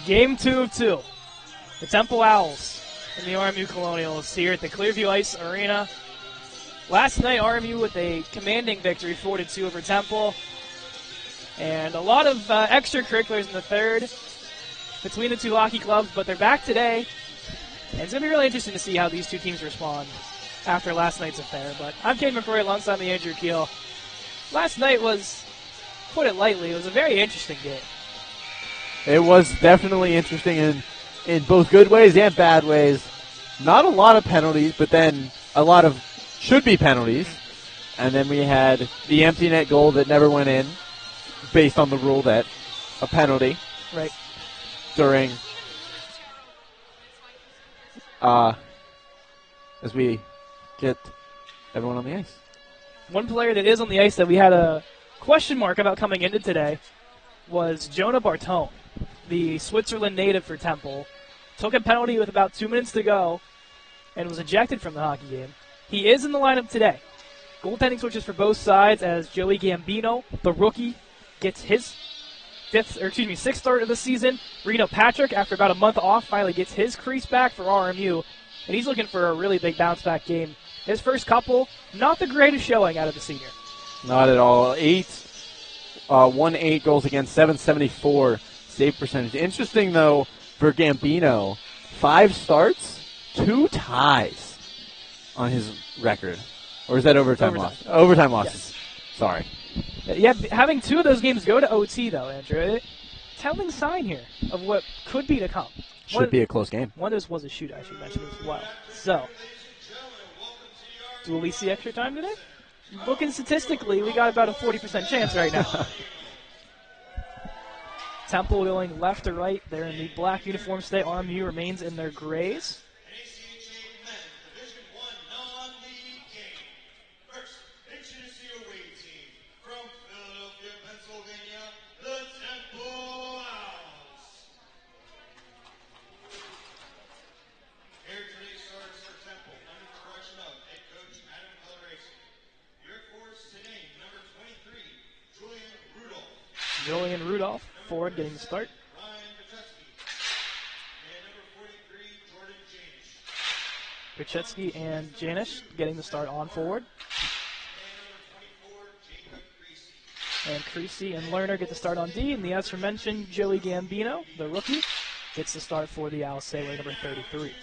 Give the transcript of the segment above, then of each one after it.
Game 2 of 2. The Temple Owls and the RMU Colonials here at the Clearview Ice Arena. Last night, RMU with a commanding victory, 4-2 over Temple. And a lot of extracurriculars in the third between the two hockey clubs, but they're back today. And it's going to be really interesting to see how these two teams respond after last night's affair. But I'm Kane McCrory alongside me, Andrew Keel. Last night was, put it lightly, it was a very interesting game. It was definitely interesting in both good ways and bad ways. Not a lot of penalties, but then a lot of should-be penalties. And then we had the empty net goal that never went in, based on the rule that a penalty. Right. During, as we get everyone on the ice. One player that is on the ice that we had a question mark about coming into today was Jonah Bartone, the Switzerland native for Temple. Took a penalty with about 2 minutes to go and was ejected from the hockey game. He is in the lineup today. Goaltending switches for both sides as Joey Gambino, the rookie, gets his sixth start of the season. Reno Patrick, after about a month off, finally gets his crease back for RMU, and he's looking for a really big bounce-back game. His first couple, not the greatest showing out of the senior. Not at all. 8 goals against, 774 save percentage. Interesting, though, for Gambino, 5 starts, 2 ties on his record. Or is that overtime loss? Overtime losses. Yes. Sorry. Yeah, having 2 of those games go to OT, though, Andrew, telling sign here of what could be to come. Should be a close game. One of those was a shootout, I should mention as well. So, do we see extra time today? Looking statistically, we got about a 40% chance right now. Temple going left to right. They're in the black uniforms today. RMU remains in their grays. Julian Rudolph, forward, getting the start. Pichetsky and Janish getting the start on forward. And Creasy and Lerner get the start on D. And the as mentioned Joey Gambino, the rookie, gets the start for the Owls, Sailor number 33.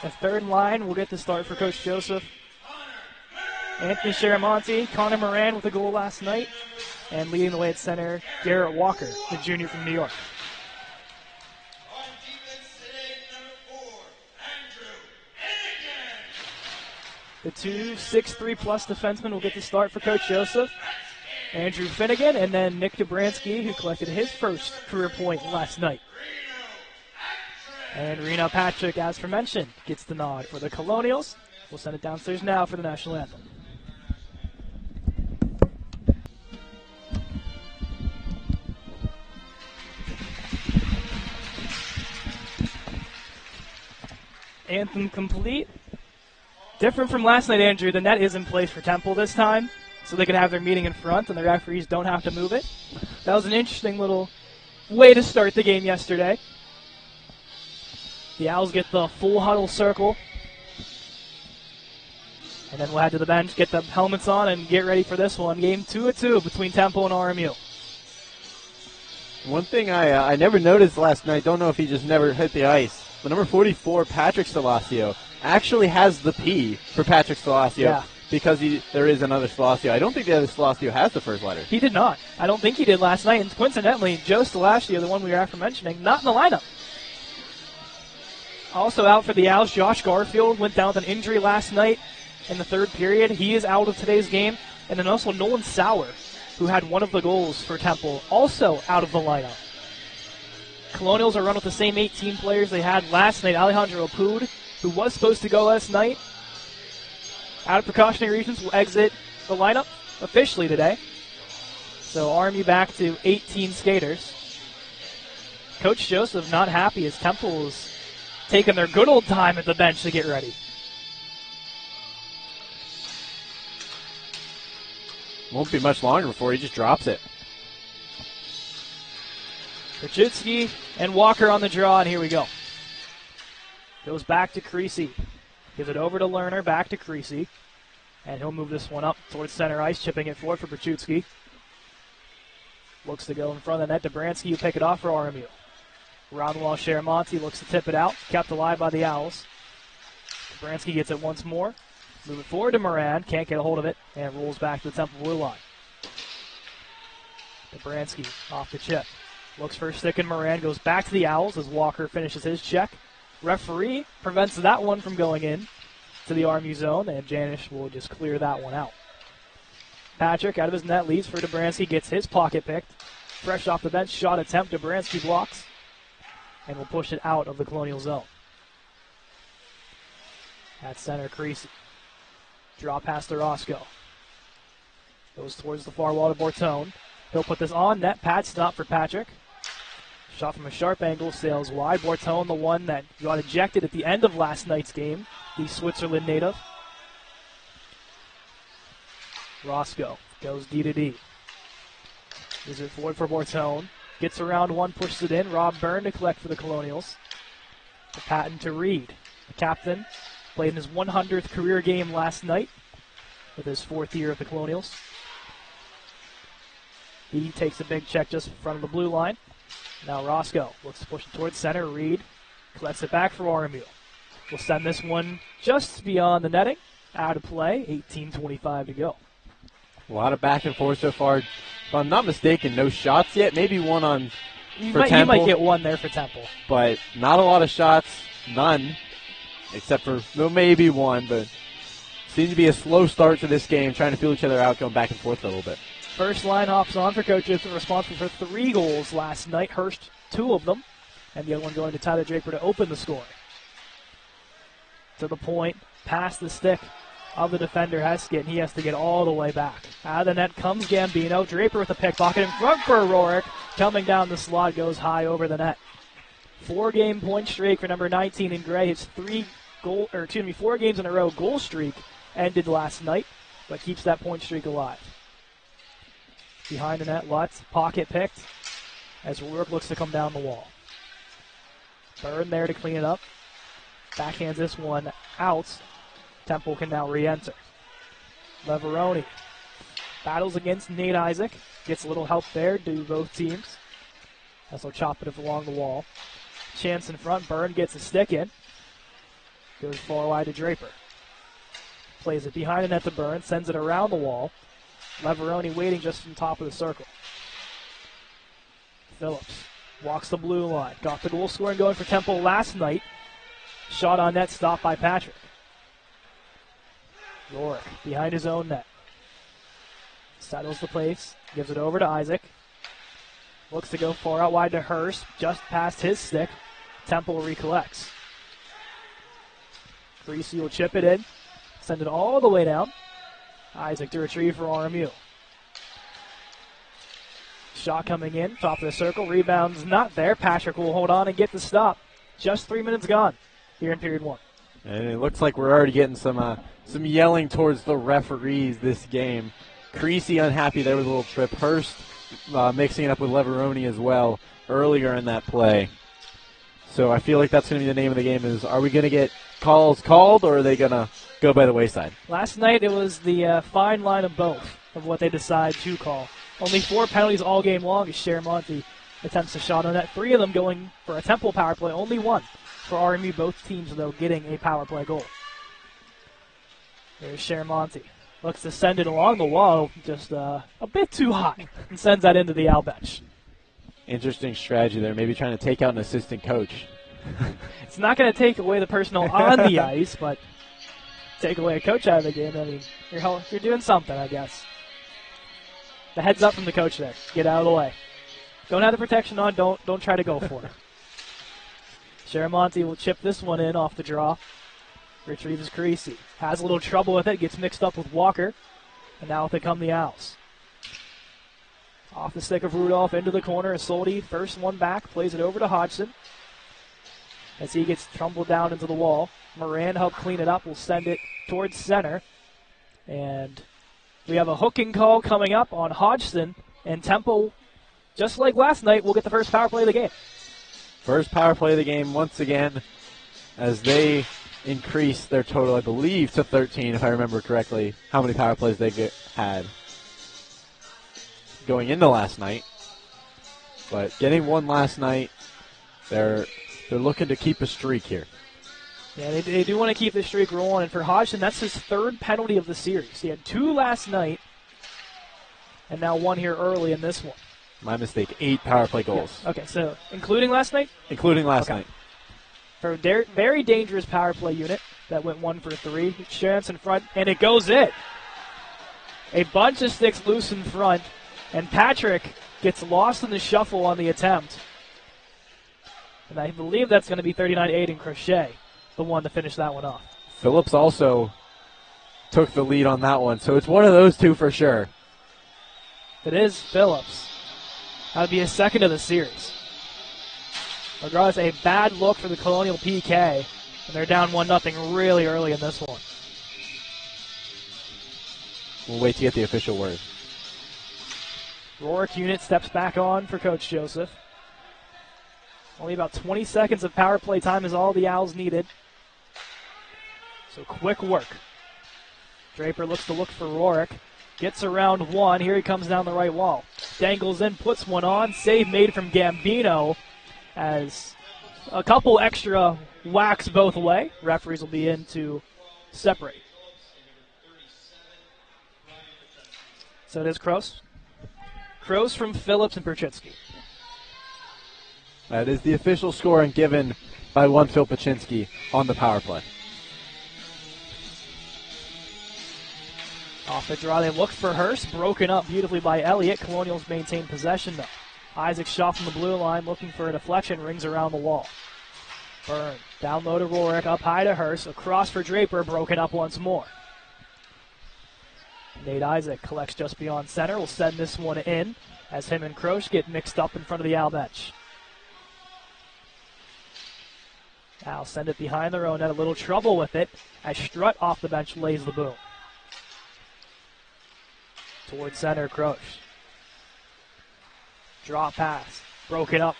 The third line will get the start for Coach Joseph. Anthony Sharamonte, Connor Moran with a goal last night, and leading the way at center, Garrett Walker, the junior from New York. The 2 6'3" plus defensemen will get the start for Coach Joseph. Andrew Finnegan, and then Nick Dobransky, who collected his first career point last night. And Reno Patrick, as mentioned, gets the nod for the Colonials. We'll send it downstairs now for the national anthem. Anthem complete. Different from last night, Andrew. The net is in place for Temple this time, so they can have their meeting in front and the referees don't have to move it. That was an interesting little way to start the game yesterday. The Owls get the full huddle circle. And then we'll head to the bench, get the helmets on, and get ready for this one. Game 2 of 2 between Temple and RMU. One thing I never noticed last night, don't know if he just never hit the ice, but number 44, Patrick Stalasio, actually has the P for Patrick Stalasio because there is another Stalasio. I don't think the other Stalasio has the first letter. He did not. I don't think he did last night. And coincidentally, Joe Stalasio, the one we were after mentioning, not in the lineup. Also out for the Owls, Josh Garfield went down with an injury last night in the third period. He is out of today's game. And then also Nolan Sauer, who had one of the goals for Temple, also out of the lineup. Colonials are run with the same 18 players they had last night. Alejandro Apud, who was supposed to go last night, out of precautionary reasons, will exit the lineup officially today. So RMU back to 18 skaters. Coach Joseph not happy as Temple is taking their good old time at the bench to get ready. Won't be much longer before he just drops it. Krajewski and Walker on the draw, and here we go. Goes back to Creasy. Gives it over to Lerner, back to Creasy. And he'll move this one up towards center ice, chipping it forward for Brachutski. Looks to go in front of the net. Dobransky, you pick it off for RMU. Around the wall, Sharamonte looks to tip it out. Kept alive by the Owls. Dobransky gets it once more. Move it forward to Moran. Can't get a hold of it. And rolls back to the Temple blue line. Dobransky off the chip. Looks for a stick in Moran. Goes back to the Owls as Walker finishes his check. Referee prevents that one from going in to the RMU zone, and Janish will just clear that one out. Patrick out of his net leads for Dobransky, gets his pocket picked. Fresh off the bench, shot attempt. Dobransky blocks and will push it out of the Colonial zone. At center, Creasy. Draw pass to Roscoe. Goes towards the far wall to Bortone. He'll put this on net. Pat stop for Patrick. Shot from a sharp angle, sails wide. Bortone, the one that got ejected at the end of last night's game, the Switzerland native. Roscoe goes D to D. Gives it forward for Bortone. Gets around one, pushes it in. Rob Byrne to collect for the Colonials. To Patton to Reed. The captain played in his 100th career game last night with his 4th year at the Colonials. He takes a big check just in front of the blue line. Now Roscoe looks to push it towards center. Reed collects it back for RMU. We'll send this one just beyond the netting. Out of play, 18:25 to go. A lot of back and forth so far. If I'm not mistaken, no shots yet. Maybe one on You for Temple. might get one there for Temple. But not a lot of shots. None. Except for maybe one. But seems to be a slow start to this game. Trying to feel each other out, going back and forth a little bit. First line hops on for Coach Joseph, responsible for 3 goals last night. Hurst, 2 of them. And the other one going to Tyler Draper to open the score. To the point, past the stick of the defender Heskett, and he has to get all the way back. Out of the net comes Gambino. Draper with a pickpocket in front for Rorick. Coming down the slot, goes high over the net. 4-game point streak for number 19 in gray. His 4 games in a row goal streak ended last night, but keeps that point streak alive. Behind the net, Lutz, pocket picked as Rorick looks to come down the wall. Byrne there to clean it up. Backhands this one out. Temple can now re-enter. Leveroni battles against Nate Isaac. Gets a little help there to both teams. As they'll chop it along the wall. Chance in front. Byrne gets a stick in. Goes far wide to Draper. Plays it behind the net to Byrne. Sends it around the wall. Leveroni waiting just from top of the circle. Phillips walks the blue line. Got the goal scoring going for Temple last night. Shot on net, stopped by Patrick. Rorick behind his own net. Settles the place. Gives it over to Isaac. Looks to go far out wide to Hurst. Just past his stick. Temple recollects. Creasy will chip it in. Send it all the way down. Isaac to retrieve for RMU. Shot coming in. Top of the circle. Rebound's not there. Patrick will hold on and get the stop. Just 3 minutes gone here in period 1. And it looks like we're already getting some yelling towards the referees this game. Creasy unhappy there with a little trip. Hurst mixing it up with Leveroni as well earlier in that play. So I feel like that's going to be the name of the game is, are we going to get calls called or are they going to go by the wayside? Last night it was the fine line of both of what they decide to call. Only 4 penalties all game long as Sharamonte attempts a shot on net. 3 of them going for a Temple power play. Only 1 for RMU. Both teams, though, getting a power play goal. There's Sharamonte. Looks to send it along the wall, just a bit too high, and sends that into the out bench. Interesting strategy there, maybe trying to take out an assistant coach. It's not going to take away the personnel on the ice, but take away a coach out of the game. I mean, you're doing something, I guess. The heads up from the coach there. Get out of the way. Don't have the protection on. Don't try to go for it. Sharamonte will chip this one in off the draw. Retrieves Creasy. Has a little trouble with it. Gets mixed up with Walker. And now they come the Owls. Off the stick of Rudolph into the corner. Isolde, first one back, plays it over to Hodgson. As he gets tumbled down into the wall. Moran helped clean it up. Will send it towards center. And we have a hooking call coming up on Hodgson. And Temple, just like last night, will get the first power play of the game. First power play of the game once again as they increase their total, I believe, to 13, if I remember correctly, how many power plays they had going into last night. But getting one last night, they're looking to keep a streak here. Yeah, they do want to keep the streak rolling. And for Hodgson, that's his third penalty of the series. He had 2 last night, and now 1 here early in this one. My mistake, 8 power play goals. Yeah. Okay, so including last night? Including last night. For a very dangerous power play unit that went 1 for 3. Chance in front, and it goes in. A bunch of sticks loose in front, and Patrick gets lost in the shuffle on the attempt. And I believe that's going to be 39 Aiden Crochet, the one to finish that one off. Phillips also took the lead on that one, so it's one of those two for sure. It is Phillips. That would be his second of the series. Regardless, a bad look for the Colonial PK, and they're down 1-0 really early in this one. We'll wait to get the official word. Rourke unit steps back on for Coach Joseph. Only about 20 seconds of power play time is all the Owls needed. So quick work. Draper looks to look for Rourke. Gets around one. Here he comes down the right wall. Dangles in, puts one on. Save made from Gambino as a couple extra whacks both way. Referees will be in to separate. So it is Kroos. Kroos from Phillips and Perchinsky. That is the official scoring given by one Phil Paczynski on the power play. Off the draw, they look for Hurst. Broken up beautifully by Elliott. Colonials maintain possession, though. Isaac shot from the blue line, looking for a deflection, rings around the wall. Byrne, down low to Rourke, up high to Hurst. Across for Draper, broken up once more. Nate Isaac collects just beyond center. Will send this one in as him and Croce get mixed up in front of the Owl bench. Owl send it behind their own net. A little trouble with it as Strutt off the bench lays the boom. Towards center, Croce. Draw pass. Broken up.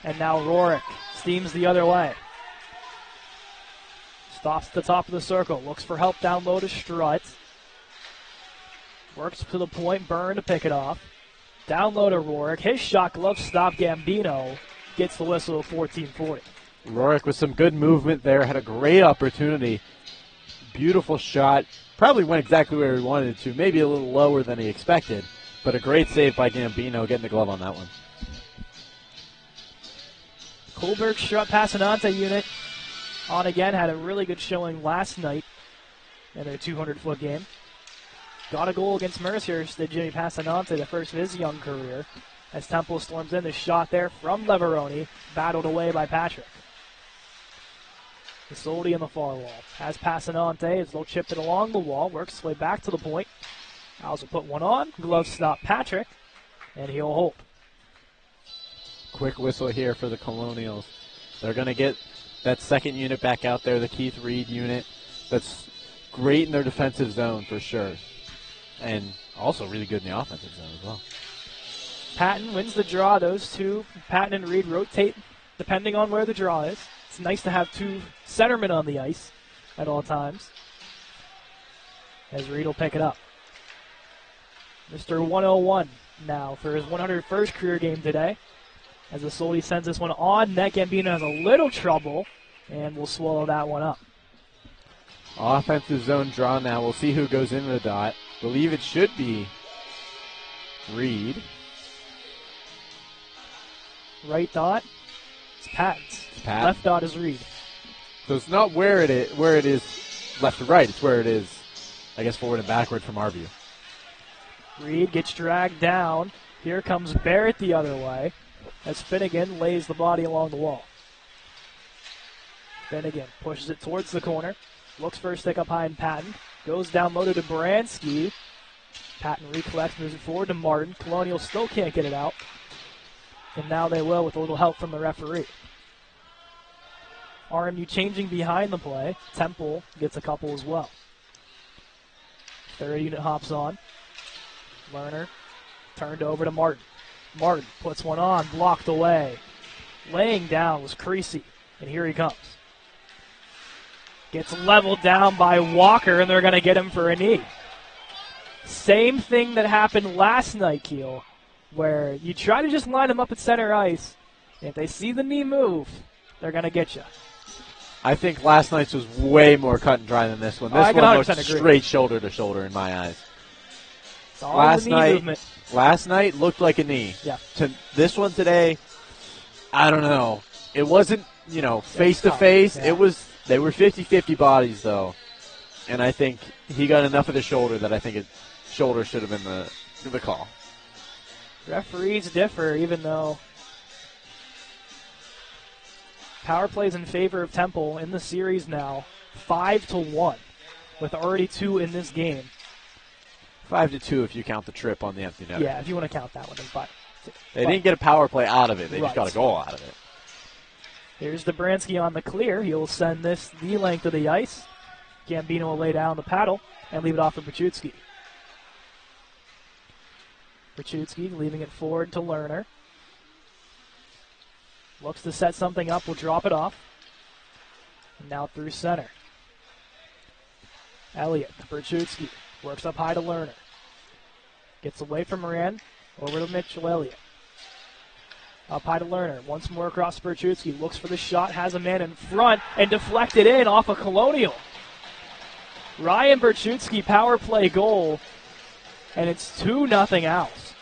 And now Rourke steams the other way. Stops at the top of the circle. Looks for help down low to Strutt. Works to the point. Byrne to pick it off. Down low to Rourke. His shot glove stop. Gambino gets the whistle of 14-40. Rourke with some good movement there. Had a great opportunity. Beautiful shot. Probably went exactly where he wanted it to. Maybe a little lower than he expected. But a great save by Gambino getting the glove on that one. Kohlberg Strutt Passanante unit on again. Had a really good showing last night in their 200-foot game. Got a goal against Mercyhurst, did Jimmy Passanante, the first of his young career. As Temple storms in, the shot there from Leveroni, battled away by Patrick. Isolde in the far wall. Has Passanante as they'll chip it along the wall, works his way back to the point. Owls will put one on, glove stop Patrick, and he'll hold. Quick whistle here for the Colonials. They're going to get that second unit back out there, the Keith Reed unit. That's great in their defensive zone for sure. And also really good in the offensive zone as well. Patton wins the draw. Those two, Patton and Reed, rotate depending on where the draw is. It's nice to have two centermen on the ice at all times. As Reed will pick it up. Mr. 101 now for his 101st career game today. As Isolde sends this one on net, Gambino has a little trouble and will swallow that one up. Offensive zone draw now. We'll see who goes into the dot. Believe it should be Reed. Right dot, it's Patton's. Pat. Left dot is Reed. So it's not where it is left to right. It's where it is, I guess, forward and backward from our view. Reed gets dragged down. Here comes Barrett the other way as Finnegan lays the body along the wall. Finnegan pushes it towards the corner. Looks for a stick up high in Patton. Goes down low to Dobransky. Patton recollects, moves it forward to Martin. Colonials still can't get it out. And now they will with a little help from the referee. RMU changing behind the play. Temple gets a couple as well. Third unit hops on. Lerner turned over to Martin. Martin puts one on, blocked away. Laying down was Creasy, and here he comes. Gets leveled down by Walker, and they're going to get him for a knee. Same thing that happened last night, Keel, where you try to just line them up at center ice. And if they see the knee move, they're going to get you. I think last night's was way more cut and dry than this one. This one looked straight shoulder to shoulder in my eyes. It's all the knee movement. Last night looked like a knee. Yeah. This one today, I don't know. It wasn't, face to face. They were 50-50 bodies though. And I think he got enough of the shoulder that I think shoulder should have been the call. Referees differ, even though power plays in favor of Temple in the series now, 5-1, with already 2 in this game. 5-2 if you count the trip on the empty net. Yeah, if you want to count that one, then 5. They didn't get a power play out of it. They just got a goal out of it. Here's Dobransky on the clear. He'll send this the length of the ice. Gambino will lay down the paddle and leave it off for Berchutski. Berchutski leaving it forward to Lerner. Looks to set something up, will drop it off. And now through center. Elliott, Berchutski, works up high to Lerner. Gets away from Moran, over to Mitchell Elliott. Up high to Lerner, once more across Berchutski, looks for the shot, has a man in front, and deflected in off a Colonial. Ryan Berchutski power play goal, and it's 2-0 Owls.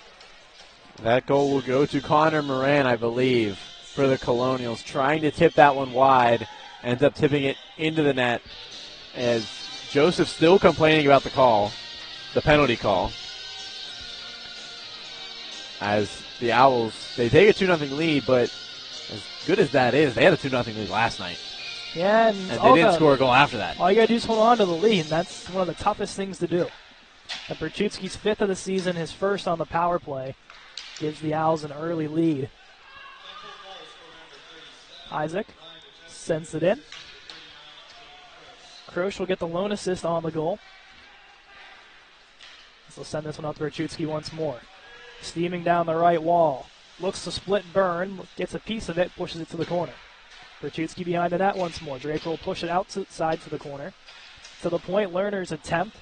That goal will go to Connor Moran, I believe, for the Colonials. Trying to tip that one wide, ends up tipping it into the net. As Joseph still complaining about the penalty call. As the Owls, they take a 2-0 lead, but as good as that is, they had a 2-0 lead last night. Yeah, and they didn't score a goal after that. All you got to do is hold on to the lead, and that's one of the toughest things to do. And Berchutski's 5th of the season, his first on the power play, gives the Owls an early lead. Isaac sends it in. Croce will get the lone assist on the goal. So send this one up to Berchutski once more. Steaming down the right wall. Looks to split Byrne, gets a piece of it, pushes it to the corner. Berchutski behind the net once more. Draper will push it outside to the corner. To the point, Lerner's attempt,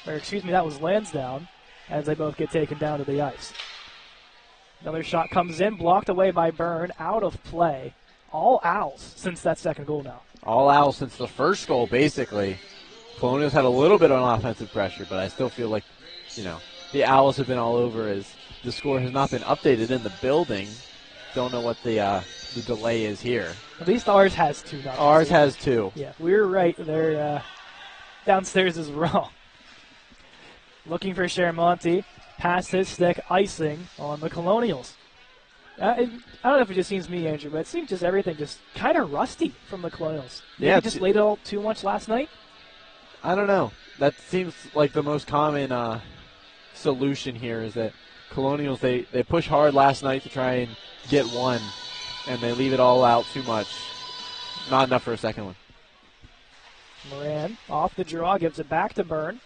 that was Lansdowne, as they both get taken down to the ice. Another shot comes in, blocked away by Byrne, out of play. All Owls since that second goal now. All Owls since the first goal, basically. Colonials had a little bit of offensive pressure, but I still feel like, the Owls have been all over as the score has not been updated in the building. Don't know what the delay is here. At least ours has 2. Ours has 2. Yeah, we were right. They're downstairs is wrong. Looking for Shermonti. Past his stick, icing on the Colonials. I don't know if it just seems me, Andrew, but it seems just everything just kind of rusty from the Colonials. Maybe they just laid it all too much last night? I don't know. That seems like the most common solution here is that Colonials, they push hard last night to try and get one, and they leave it all out too much. Not enough for a second one. Moran off the draw, gives it back to Byrne.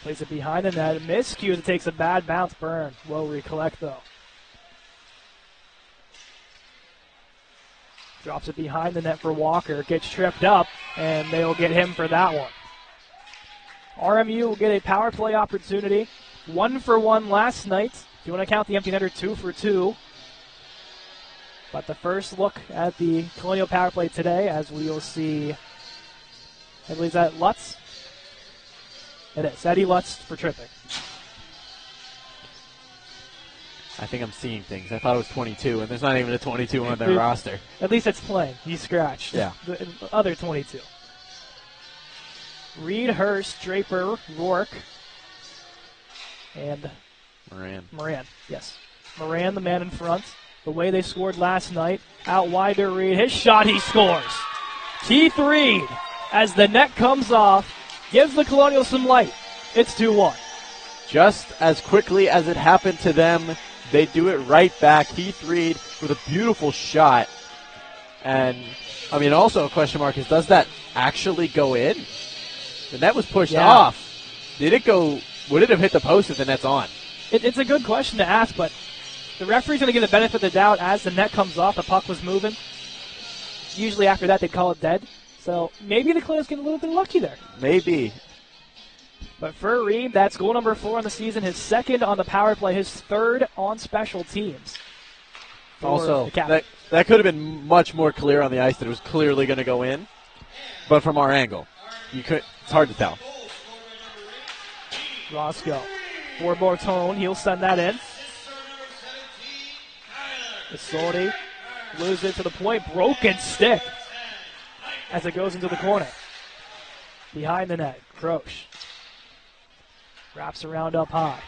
Plays it behind the net. Miscue that takes a bad bounce. Byrne will recollect, though. Drops it behind the net for Walker. Gets tripped up, and they'll get him for that one. RMU will get a power play opportunity. 1 for 1 last night. If you want to count the empty netter, 2 for 2. But the first look at the Colonial power play today, as we will see, I believe that Lutz. It is. Eddie Lutz for tripping. I think I'm seeing things. I thought it was 22, and there's not even a 22 on their roster. At least it's playing. He scratched. Yeah. The other 22. Reed, Hurst, Draper, Rourke, and Moran, yes. Moran, the man in front. The way they scored last night. Out wide to Reed. His shot, he scores. Keith Reed, as the net comes off, gives the Colonials some light. It's 2-1. Just as quickly as it happened to them, they do it right back. Heath Reed with a beautiful shot. And, I mean, also a question mark is, does that actually go in? The net was pushed off. Did it go, would it have hit the post if the net's on? It's a good question to ask, but the referee's going to give the benefit of the doubt as the net comes off. The puck was moving. Usually after that, they call it dead. So maybe the Colonials get a little bit lucky there. Maybe. But for Reed, that's goal number 4 on the season, his second on the power play, his third on special teams. Also, that could have been much more clear on the ice that it was clearly going to go in. But from our angle, it's hard to tell. Roscoe for Bartone. He'll send that in. Isolde loses it to the point. Broken stick as it goes into the corner. Behind the net, Croce wraps around up high.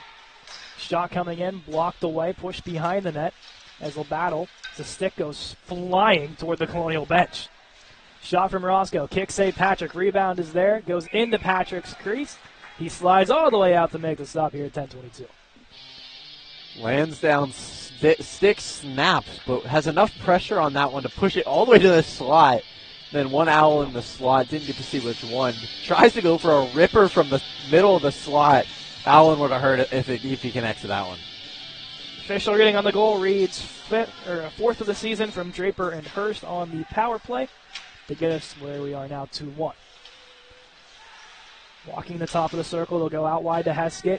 Shot coming in, blocked away, pushed behind the net as they'll battle. The stick goes flying toward the Colonial bench. Shot from Roscoe. Kick save Patrick. Rebound is there. Goes into Patrick's crease. He slides all the way out to make the stop here at 10:22. Lansdowne stick snaps, but has enough pressure on that one to push it all the way to the slot. Then one owl in the slot. Didn't get to see which one. Tries to go for a ripper from the middle of the slot. Allen would have heard it if he connects to that one. Official rating on the goal reads fourth of the season from Draper and Hurst on the power play to get us where we are now 2-1. Walking the top of the circle, they'll go out wide to Heskett.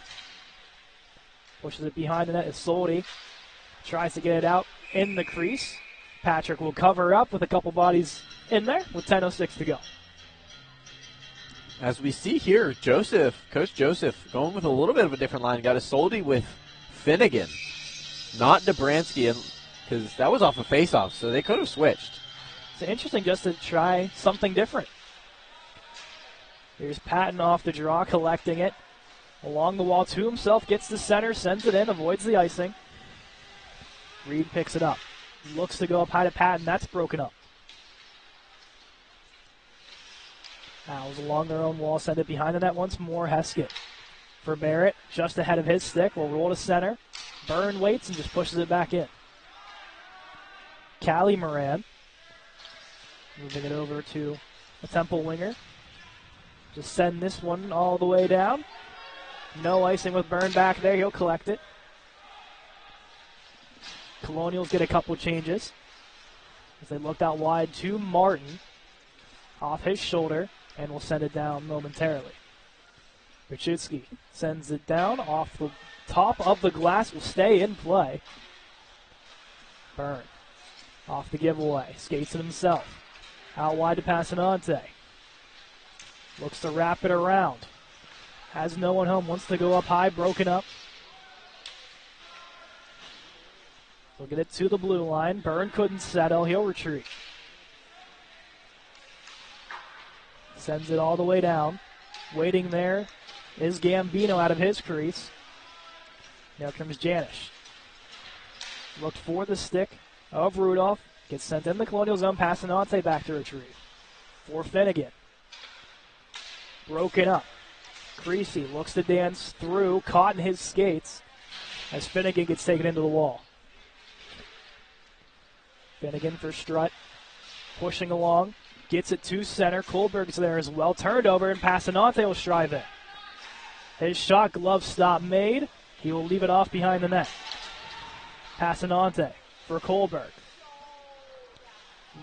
Pushes it behind the net. Isolde tries to get it out in the crease. Patrick will cover up with a couple bodies in there with 10:06 to go. As we see here, Coach Joseph, going with a little bit of a different line. Got Isolde with Finnegan, not Dobransky, because that was off a face-off, so they could have switched. It's interesting just to try something different. Here's Patton off the draw, collecting it. Along the wall to himself, gets the center, sends it in, avoids the icing. Reed picks it up. Looks to go up high to Patton. That's broken up. Owls along their own wall, send it behind the net once more. Heskett for Barrett, just ahead of his stick. Will roll to center. Byrne waits and just pushes it back in. Callie Moran moving it over to a Temple winger. Just send this one all the way down. No icing with Byrne back there. He'll collect it. Colonials get a couple changes as they looked out wide to Martin off his shoulder and will send it down momentarily. Berchitsky sends it down off the top of the glass, will stay in play. Byrne off the giveaway, skates it himself. Out wide to Passanante. Looks to wrap it around. Has no one home, wants to go up high, broken up. They'll get it to the blue line. Byrne couldn't settle, he'll retreat. Sends it all the way down. Waiting there is Gambino out of his crease. Now comes Janish. Looked for the stick of Rudolph. Gets sent in the Colonial zone. Passanante back to retrieve. For Finnegan. Broken up. Creasy looks to dance through. Caught in his skates as Finnegan gets taken into the wall. Finnegan for Strutt. Pushing along. Gets it to center. Kohlberg's there as well. Turned over, and Passanante will strive it. His shot glove stop made. He will leave it off behind the net. Passanante for Kohlberg.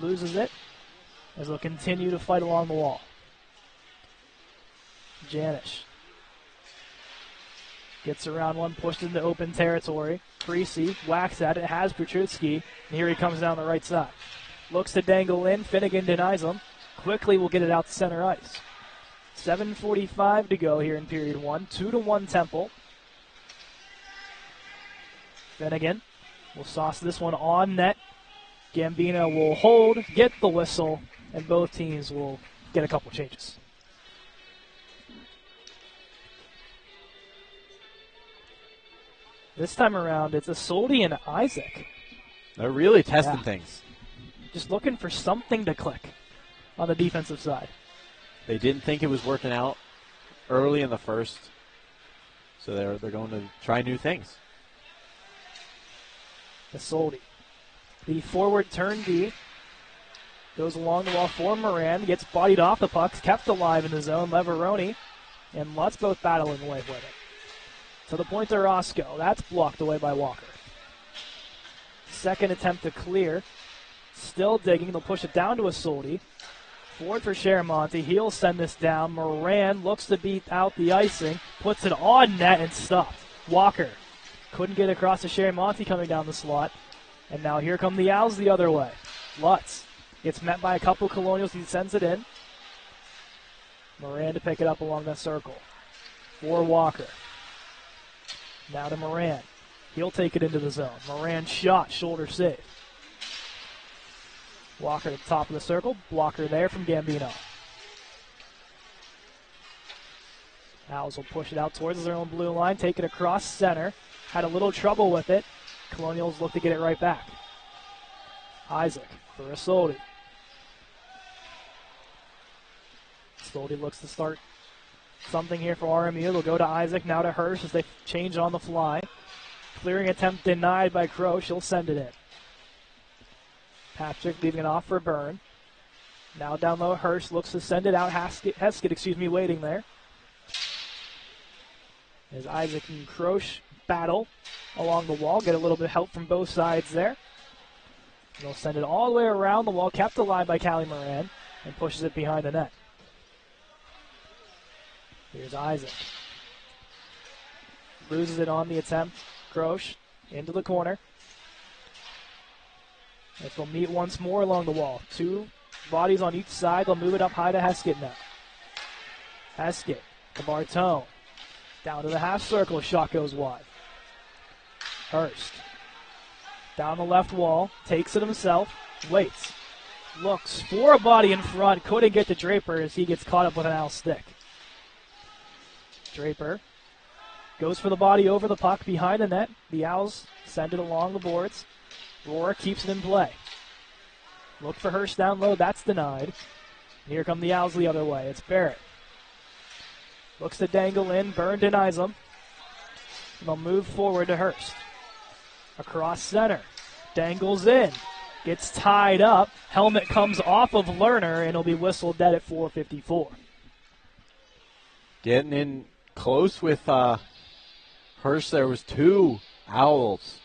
Loses it as they'll continue to fight along the wall. Janish gets around one, pushed into open territory. Creasy whacks at it, has Berchitsky, and here he comes down the right side. Looks to dangle in. Finnegan denies him. Quickly will get it out to center ice. 7:45 to go here in period one. 2-1 Temple. Finnegan will sauce this one on net. Gambino will hold, get the whistle, and both teams will get a couple changes. This time around, it's Isolde and Isaac. They're really testing things. Just looking for something to click on the defensive side. They didn't think it was working out early in the first. So they're going to try new things. Isolde. The forward turn D goes along the wall for Moran. Gets bodied off the puck. Kept alive in the zone. Leveroni and Lutz both battling away with it. To the point to Roscoe. That's blocked away by Walker. Second attempt to clear. Still digging. They'll push it down to Isolde. Forward for Sharamonte. He'll send this down. Moran looks to beat out the icing. Puts it on net and stopped. Walker couldn't get across to Sharamonte coming down the slot. And now here come the Owls the other way. Lutz gets met by a couple Colonials. He sends it in. Moran to pick it up along the circle. For Walker. Now to Moran. He'll take it into the zone. Moran shot. Shoulder save. Walker to the top of the circle. Blocker there from Gambino. Owls will push it out towards their own blue line. Take it across center. Had a little trouble with it. Colonials look to get it right back. Isaac for Isolde. Isolde looks to start something here for RMU. They'll go to Isaac, now to Hirsch as they change on the fly. Clearing attempt denied by Croce. He'll send it in. Patrick leaving it off for Byrne. Now down low, Hirsch looks to send it out. Heskett, waiting there. As Isaac and Croce battle along the wall. Get a little bit of help from both sides there. They'll send it all the way around the wall, kept alive by Callie Moran, and pushes it behind the net. Here's Isaac. Loses it on the attempt. Croce into the corner. As they'll meet once more along the wall. Two bodies on each side. They'll move it up high to Heskett now. Heskett to Bartone. Down to the half circle. Shot goes wide. Hurst. Down the left wall. Takes it himself. Waits. Looks for a body in front. Couldn't get to Draper as he gets caught up with an Owl stick. Draper goes for the body over the puck behind the net. The Owls send it along the boards. Rohr keeps it in play. Look for Hurst down low. That's denied. And here come the Owls the other way. It's Barrett. Looks to dangle in. Byrne denies him. And they'll move forward to Hurst. Across center. Dangles in. Gets tied up. Helmet comes off of Lerner, and it'll be whistled dead at 4:54. Getting in close with Hurst. There was two Owls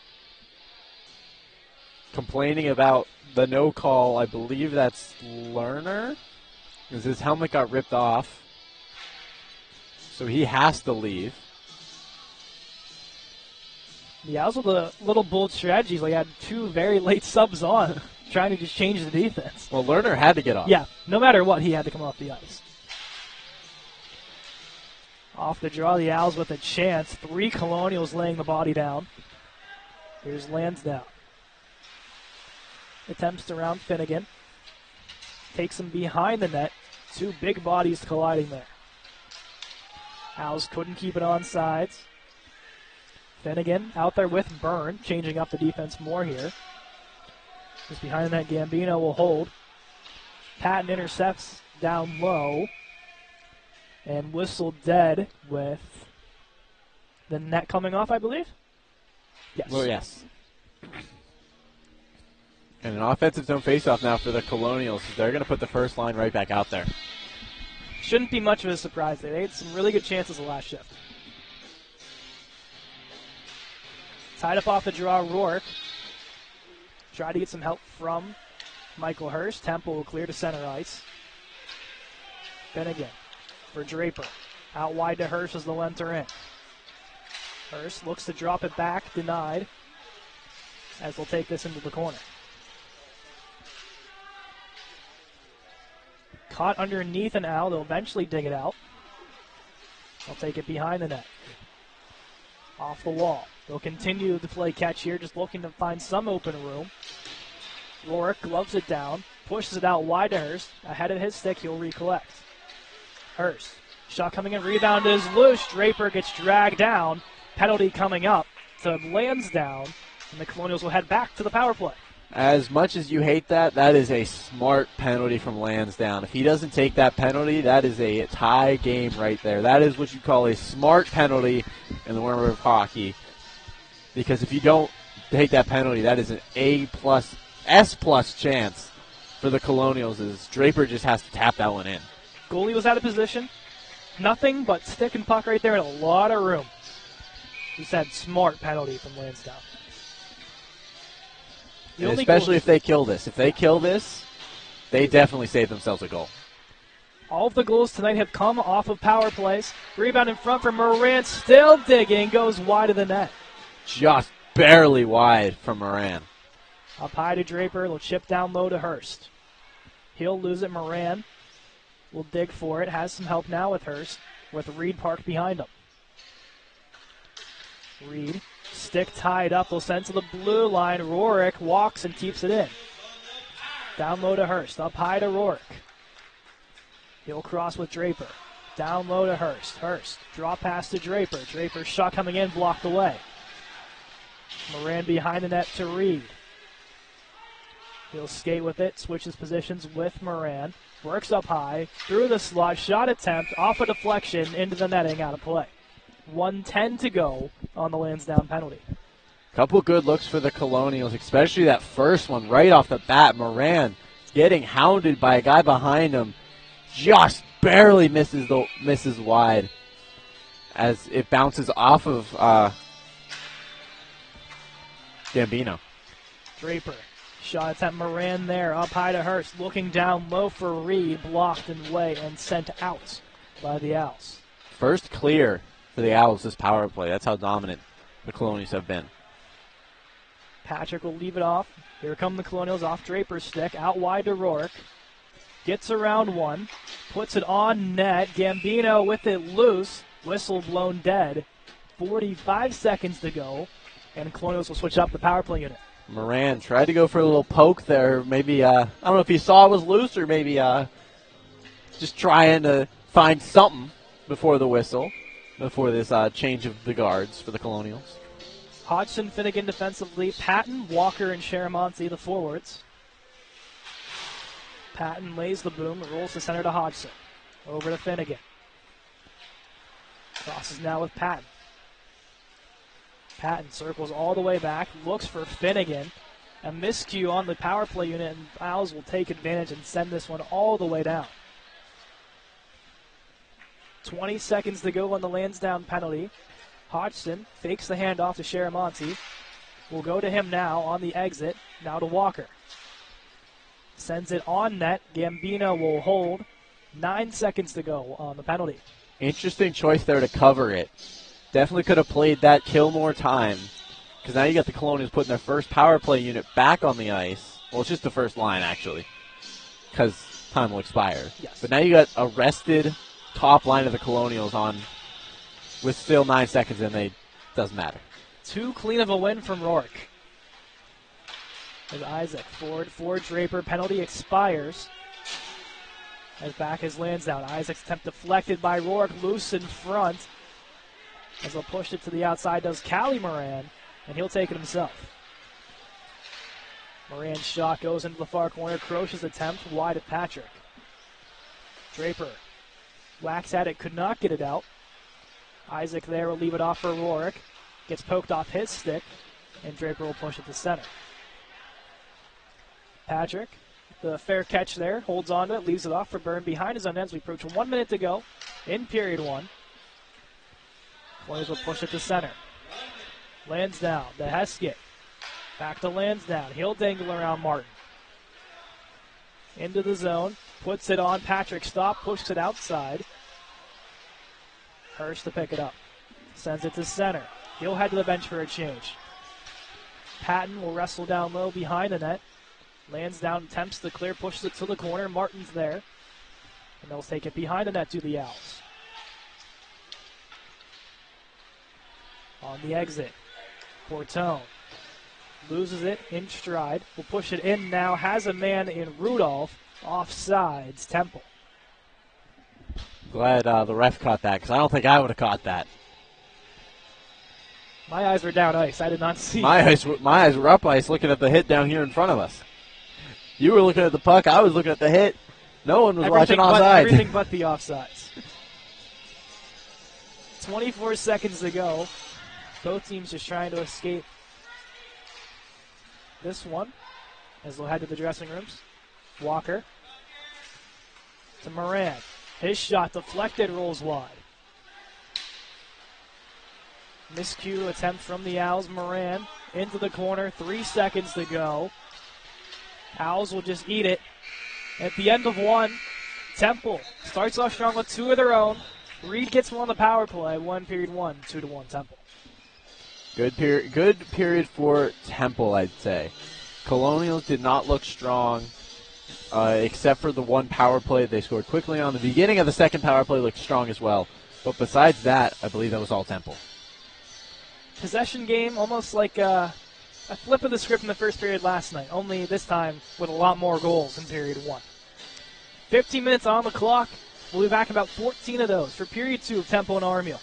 complaining about the no call. I believe that's Lerner, because his helmet got ripped off. So he has to leave. The Owls with a little bold strategies. They had two very late subs on, trying to just change the defense. Well, Lerner had to get off. Yeah, no matter what, he had to come off the ice. Off the draw, the Owls with a chance. Three Colonials laying the body down. Here's Lansdowne. Attempts to round Finnegan. Takes him behind the net. Two big bodies colliding there. Owls couldn't keep it on sides. Finnegan out there with Byrne, changing up the defense more here. Just behind the net, Gambino will hold. Patton intercepts down low. And whistled dead with the net coming off, I believe? Yes. Oh, yes. And an offensive zone faceoff now for the Colonials. They're going to put the first line right back out there. Shouldn't be much of a surprise. They had some really good chances the last shift. Tied up off the draw, Rourke. Tried to get some help from Michael Hurst. Temple will clear to center ice. Finnegan for Draper. Out wide to Hurst as they'll enter in. Hurst looks to drop it back, denied, as they'll take this into the corner. Caught underneath an Owl. They'll eventually dig it out. They'll take it behind the net. Off the wall. They'll continue to play catch here, just looking to find some open room. Rourke gloves it down, pushes it out wide to Hurst. Ahead of his stick, he'll recollect. Hurst. Shot coming in, rebound is loose. Draper gets dragged down. Penalty coming up to Lansdowne, and the Colonials will head back to the power play. As much as you hate that, that is a smart penalty from Lansdowne. If he doesn't take that penalty, that is a tie game right there. That is what you call a smart penalty in the world of hockey. Because if you don't take that penalty, that is an A+, S+ chance for the Colonials, as Draper just has to tap that one in. Goalie was out of position. Nothing but stick and puck right there and a lot of room. He said smart penalty from Lansdowne. Especially if they kill this. If they kill this, they definitely save themselves a goal. All of the goals tonight have come off of power plays. Rebound in front for Moran, still digging, goes wide of the net. Just barely wide from Moran. Up high to Draper, will chip down low to Hurst. He'll lose it, Moran will dig for it, has some help now with Hurst, with Reed parked behind him. Reed, stick tied up, will send to the blue line. Rourke walks and keeps it in. Down low to Hurst, up high to Rourke. He'll cross with Draper. Down low to Hurst. Hurst, draw pass to Draper. Draper's shot coming in, blocked away. Moran behind the net to Reed. He'll skate with it, switches positions with Moran. Works up high, through the slot, shot attempt, off a deflection, into the netting, out of play. 1:10 to go on the Lansdowne penalty. Couple good looks for the Colonials, especially that first one right off the bat. Moran getting hounded by a guy behind him, just barely misses wide as it bounces off of Gambino. Draper, shot attempt, Moran there, up high to Hurst, looking down low for Reed, blocked in way and sent out by the Owls. First clear for the Owls this power play. That's how dominant the Colonials have been. Patrick will leave it off. Here come the Colonials off Draper's stick, out wide to Rourke. Gets around one, puts it on net. Gambino with it loose, whistle blown dead. 45 seconds to go, and Colonials will switch up the power play unit. Moran tried to go for a little poke there. Maybe, I don't know if he saw it was loose or maybe just trying to find something before the whistle, before this change of the guards for the Colonials. Hodgson, Finnegan defensively. Patton, Walker, and Sharamonte the forwards. Patton lays the boom, rolls to center to Hodgson. Over to Finnegan. Crosses now with Patton. Patton circles all the way back, looks for Finnegan. A miscue on the power play unit, and Owls will take advantage and send this one all the way down. 20 seconds to go on the Lansdowne penalty. Hodgson fakes the handoff to Sharamonte. Will go to him now on the exit. Now to Walker. Sends it on net. Gambino will hold. 9 seconds to go on the penalty. Interesting choice there to cover it. Definitely could have played that, kill more time. Because now you got the Colonials putting their first power play unit back on the ice. Well, it's just the first line, actually. Because time will expire. Yes. But now you got a rested top line of the Colonials on with still 9 seconds in. Doesn't matter. Too clean of a win from Rourke. As Isaac forward for Draper. Penalty expires. As back is Lansdowne. Isaac's attempt deflected by Rourke. Loose in front. As they'll push it to the outside does Callie Moran. And he'll take it himself. Moran's shot goes into the far corner. Croce's attempt wide at Patrick. Draper whacks at it. Could not get it out. Isaac there will leave it off for Rourke. Gets poked off his stick. And Draper will push it to center. Patrick, the fair catch there, holds on to it, leaves it off for Byrne behind his own net as we approach 1 minute to go in period one. Flames will push it to center. Lansdowne, the Heskett. Back to Lansdowne. He'll dangle around Martin. Into the zone, puts it on. Patrick stop, pushes it outside. Hurst to pick it up. Sends it to center. He'll head to the bench for a change. Patton will wrestle down low behind the net. Lansdowne attempts the clear, pushes it to the corner. Martin's there. And they'll take it behind the net to the Owls. On the exit, Portone loses it in stride. Will push it in now. Has a man in Rudolph. Offsides, Temple. Glad the ref caught that, because I don't think I would have caught that. My eyes were down ice. I did not see. My eyes were up ice looking at the hit down here in front of us. You were looking at the puck. I was looking at the hit. No one was watching offsides. Everything but the offsides. 24 seconds to go. Both teams just trying to escape this one as they'll head to the dressing rooms. Walker to Moran. His shot deflected, rolls wide. Miscue attempt from the Owls. Moran into the corner. 3 seconds to go. Owls will just eat it. At the end of one, Temple starts off strong with 2 of their own. Reed gets one on the power play. 1 period 1, 2-1 Temple. Good period for Temple, I'd say. Colonials did not look strong, except for the 1 power play they scored quickly on. The beginning of the second power play looked strong as well. But besides that, I believe that was all Temple. Possession game, almost like a flip of the script in the first period last night, only this time with a lot more goals in period 1. 15 minutes on the clock. We'll be back in about 14 of those for period 2 of Temple and RMU.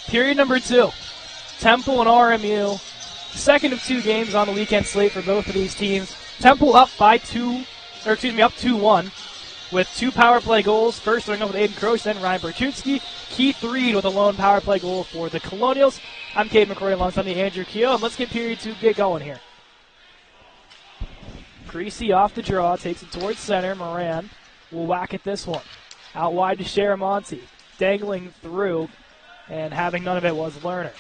Period number 2, Temple and RMU. Second of 2 games on the weekend slate for both of these teams. Temple up 2-1 with 2 power play goals. First starting off with Aiden Croce, then Ryan Bertutski. Keith Reed with a lone power play goal for the Colonials. I'm Cade McCrory alongside the Andrew Keogh, and let's get period 2 get going here. Creasy off the draw, takes it towards center. Moran will whack at this one. Out wide to Sharamonte. Dangling through, and having none of it was Lerner.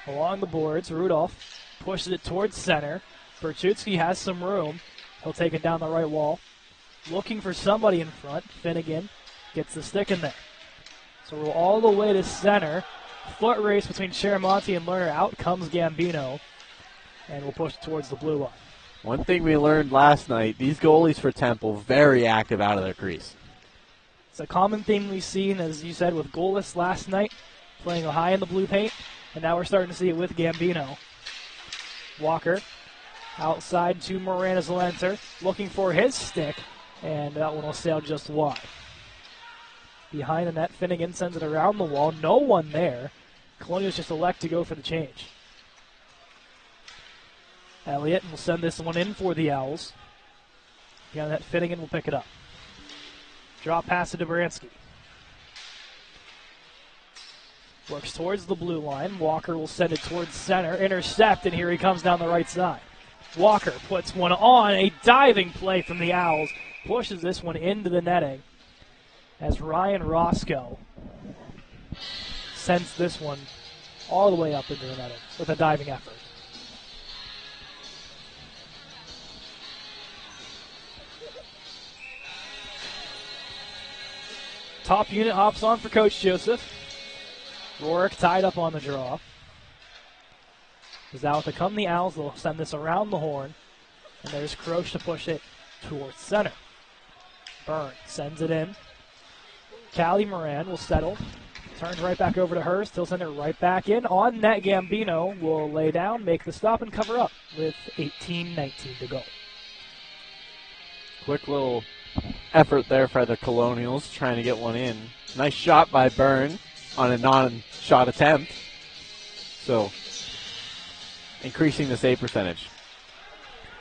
Along the boards, Rudolph pushes it towards center. Bertutski has some room. He'll take it down the right wall. Looking for somebody in front. Finnegan gets the stick in there. So we're all the way to center. Foot race between Sharamonte and Lerner. Out comes Gambino. And we'll push towards the blue line. One thing we learned last night, these goalies for Temple, very active out of their crease. It's a common theme we've seen, as you said, with goalless last night, playing high in the blue paint, and now we're starting to see it with Gambino. Walker outside to Moran as he'll enter, looking for his stick, and that one will sail just wide. Behind the net, Finnegan sends it around the wall. No one there. Colonials just elect to go for the change. Elliott will send this one in for the Owls. Behind that, Finnegan will pick it up. Drop pass to Dobransky. Works towards the blue line. Walker will send it towards center. Intercept, and here he comes down the right side. Walker puts one on. A diving play from the Owls. Pushes this one into the netting as Ryan Roscoe sends this one all the way up into the netting with a diving effort. Top unit hops on for Coach Joseph. Rourke tied up on the draw. As out to come the Owls, they'll send this around the horn. And there's Croce to push it towards center. Byrne sends it in. Callie Moran will settle. Turns right back over to Hurst. He'll send it right back in. On net, Gambino will lay down, make the stop, and cover up with 18-19 to go. Quick little effort there for the Colonials, trying to get one in. Nice shot by Byrne on a non-shot attempt. So, increasing the save percentage.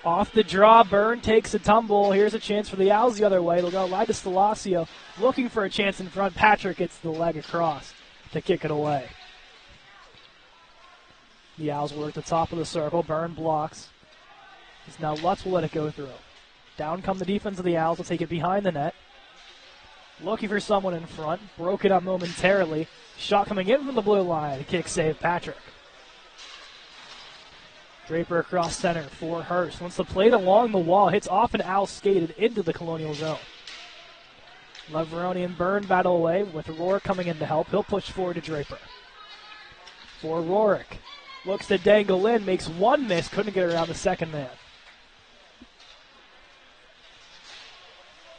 Off the draw, Byrne takes a tumble. Here's a chance for the Owls the other way. They'll go wide to Stelasio, looking for a chance in front. Patrick gets the leg across to kick it away. The Owls work the top of the circle. Byrne blocks. Now Lutz will let it go through. Down come the defense of the Owls. Will take it behind the net. Looking for someone in front. Broke it up momentarily. Shot coming in from the blue line. Kick save, Patrick. Draper across center for Hurst. Wants to play it along the wall. Hits off an Owl skated into the Colonial zone. Leveroni and Byrne battle away with Rourke coming in to help. He'll push forward to Draper. For Rourke. Looks to dangle in. Makes one miss. Couldn't get around the second man.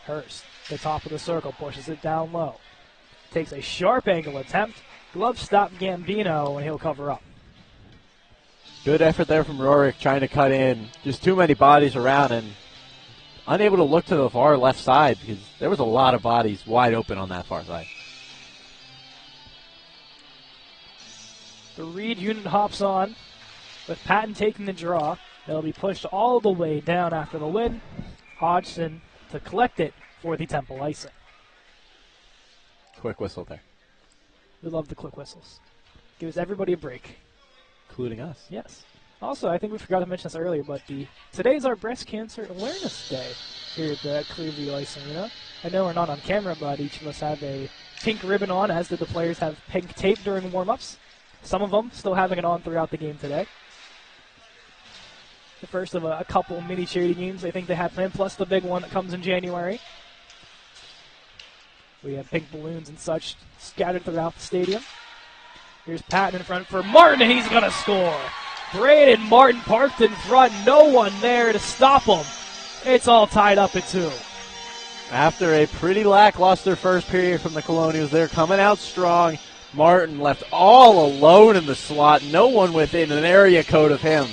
Hurst, the top of the circle, pushes it down low. Takes a sharp angle attempt. Glove stop Gambino, and he'll cover up. Good effort there from Rourke, trying to cut in. Just too many bodies around and unable to look to the far left side because there was a lot of bodies wide open on that far side. The Reed unit hops on with Patton taking the draw. They'll be pushed all the way down after the win. Hodgson to collect it for the Temple icing. Quick whistle there. We love the quick whistles. Gives everybody a break. Including us. Yes. Also, I think we forgot to mention this earlier, but today's our Breast Cancer Awareness Day here at the Clearview Ice Arena. I know we're not on camera, but each of us have a pink ribbon on, as did the players have pink tape during warm-ups. Some of them still having it on throughout the game today. The first of a couple mini charity games I think they have planned, plus the big one that comes in January. We have pink balloons and such scattered throughout the stadium. Here's Patton in front for Martin, and he's going to score. Braden Martin parked in front, no one there to stop him. It's all tied up at 2. After a pretty lackluster first period from the Colonials, they're coming out strong. Martin left all alone in the slot, no one within an area code of him.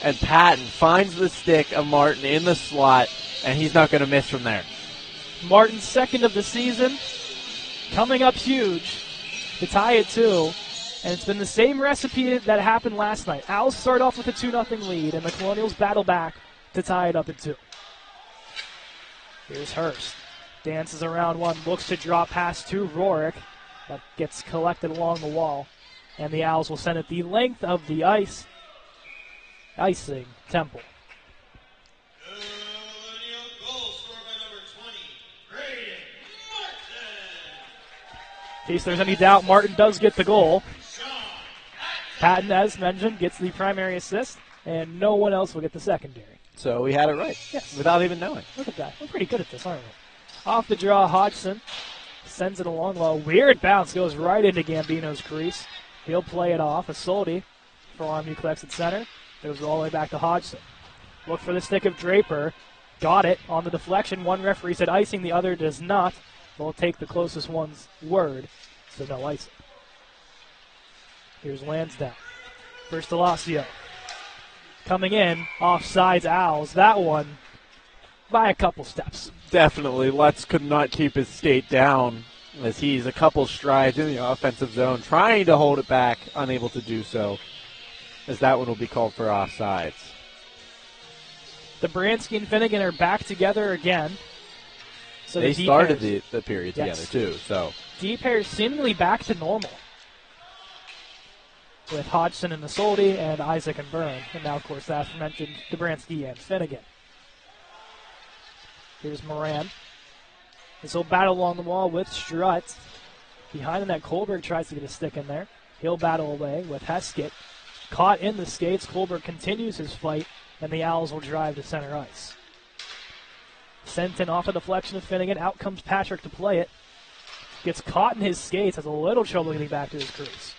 And Patton finds the stick of Martin in the slot, and he's not going to miss from there. Martin's second of the season, coming up huge to tie at 2. And it's been the same recipe that happened last night. Owls start off with a 2-0 lead, and the Colonials battle back to tie it up at 2. Here's Hurst. Dances around one, looks to drop pass to Rorick. That gets collected along the wall. And the Owls will send it the length of the ice. Icing Temple. In case there's any doubt, Martin does get the goal. Patton, as mentioned, gets the primary assist, and no one else will get the secondary. So we had it right. Yes. Without even knowing. Look at that. We're pretty good at this, aren't we? Off the draw, Hodgson sends it along. Well, weird bounce goes right into Gambino's crease. He'll play it off. Asoldi for RMU collects at center. Goes all the way back to Hodgson. Look for the stick of Draper. Got it on the deflection. One referee said icing, the other does not. We'll take the closest one's word, so no icing. Here's Lansdowne. First Delasio. Coming in, offsides Owls. That one by a couple steps. Definitely. Lutz could not keep his skate down as he's a couple strides in the offensive zone, trying to hold it back, unable to do so, as that one will be called for offsides. Dobransky and Finnegan are back together again. So they started the period together, too. So D pairs seemingly back to normal, with Hodgson and Asoldi and Isaac and Byrne. And now, of course, the aforementioned Dobransky and Finnegan. Here's Moran. This will battle along the wall with Strutt. Behind the net, Kohlberg tries to get a stick in there. He'll battle away with Heskett. Caught in the skates, Kohlberg continues his fight, and the Owls will drive to center ice. Sent in off a deflection of Finnegan. Out comes Patrick to play it. Gets caught in his skates, has a little trouble getting back to his crease.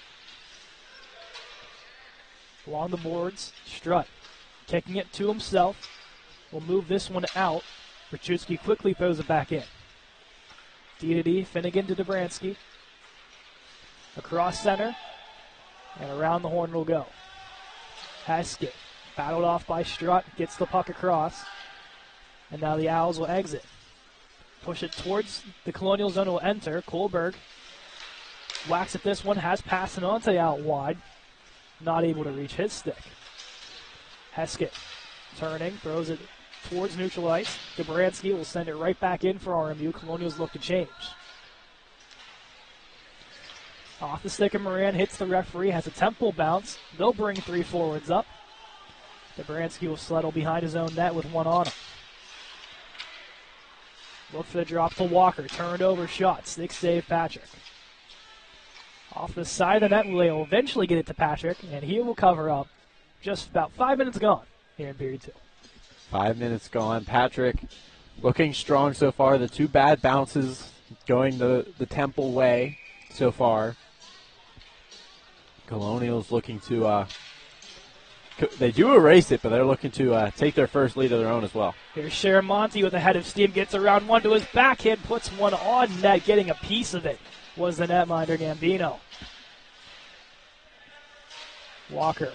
Along the boards, Strutt kicking it to himself. Will move this one out. Berchutski quickly throws it back in. D-to-D, Finnegan to Dobransky. Across center, and around the horn will go. Heskett, battled off by Strutt, gets the puck across. And now the Owls will exit. Push it towards the Colonial zone, will enter. Kohlberg whacks at this one, has passed it on to the out wide. Not able to reach his stick. Heskett turning, throws it towards neutral ice. Dobransky will send it right back in for RMU. Colonials look to change. Off the stick of Moran, hits the referee, has a tempo bounce. They'll bring 3 forwards up. Dobransky will settle behind his own net with one on him. Look for the drop to Walker. Turned over shot. Stick save Patrick. Off the side of the net, will eventually get it to Patrick, and he will cover up. Just about 5 minutes gone here in period 2. 5 minutes gone. Patrick looking strong so far. The 2 bad bounces going the Temple way so far. Colonials looking to, they do erase it, but they're looking to take their first lead of their own as well. Here's Sharamonte with a head of steam, gets around one to his backhand, puts one on net, getting a piece of it was the netminder Gambino. Walker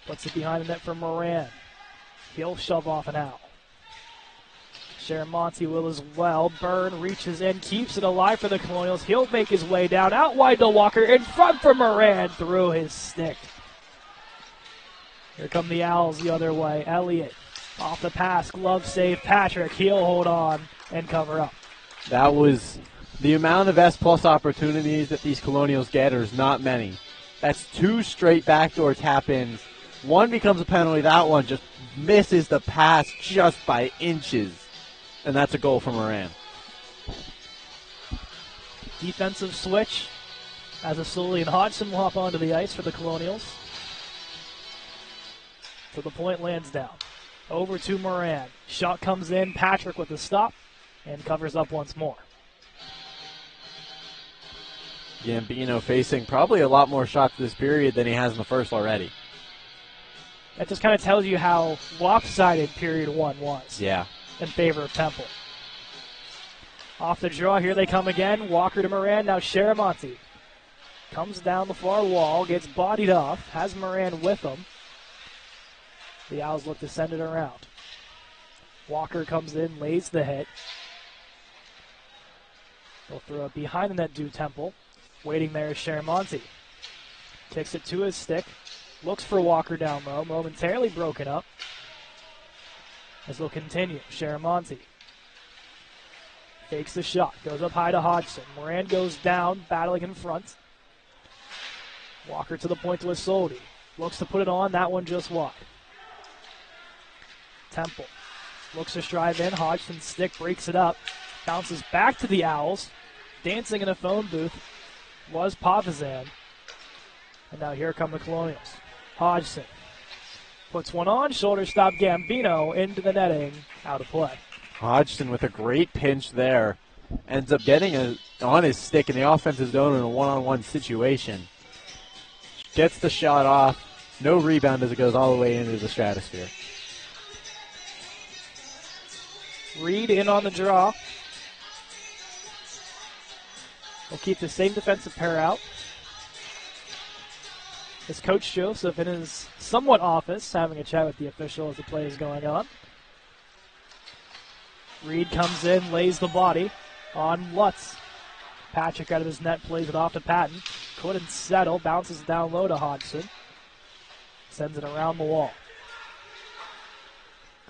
puts it behind the net for Moran. He'll shove off an out. Sharamonte will as well. Byrne reaches in, keeps it alive for the Colonials. He'll make his way down, out wide to Walker, in front for Moran, through his stick. Here come the Owls the other way. Elliott off the pass, glove save. Patrick, he'll hold on. and cover up. That was the amount of S-plus opportunities that these Colonials get is not many. That's 2 straight backdoor tap-ins. One becomes a penalty. That one just misses the pass just by inches. And that's a goal for Moran. Defensive switch as Asuli and Hodgson will hop onto the ice for the Colonials. So the point lands down. Over to Moran. Shot comes in. Patrick with the stop and covers up once more. Gambino facing probably a lot more shots this period than he has in the first already. That just kind of tells you how lopsided period 1 was. Yeah. In favor of Temple. Off the draw, here they come again. Walker to Moran, now Sharamonte. Comes down the far wall, gets bodied off, has Moran with him. The Owls look to send it around. Walker comes in, lays the hit. They'll throw it behind the net, Temple. Waiting there is Sharamonte. Kicks it to his stick. Looks for Walker down low, momentarily broken up. As they'll continue, Sharamonte fakes the shot, goes up high to Hodgson. Moran goes down, battling in front. Walker to the point to Isolde. Looks to put it on, that one just wide. Temple looks to strive in, Hodgson's stick breaks it up. Bounces back to the Owls. Dancing in a phone booth was Pavizan. And now here come the Colonials. Hodgson puts one on, shoulder stop Gambino into the netting, out of play. Hodgson with a great pinch there. Ends up getting on his stick in the offensive zone in a one-on-one situation. Gets the shot off. No rebound as it goes all the way into the stratosphere. Reed in on the draw. We'll keep the same defensive pair out. As Coach Joseph in his somewhat office having a chat with the official as the play is going on. Reed comes in, lays the body on Lutz. Patrick out of his net, plays it off to Patton. Couldn't settle, bounces down low to Hodgson. Sends it around the wall.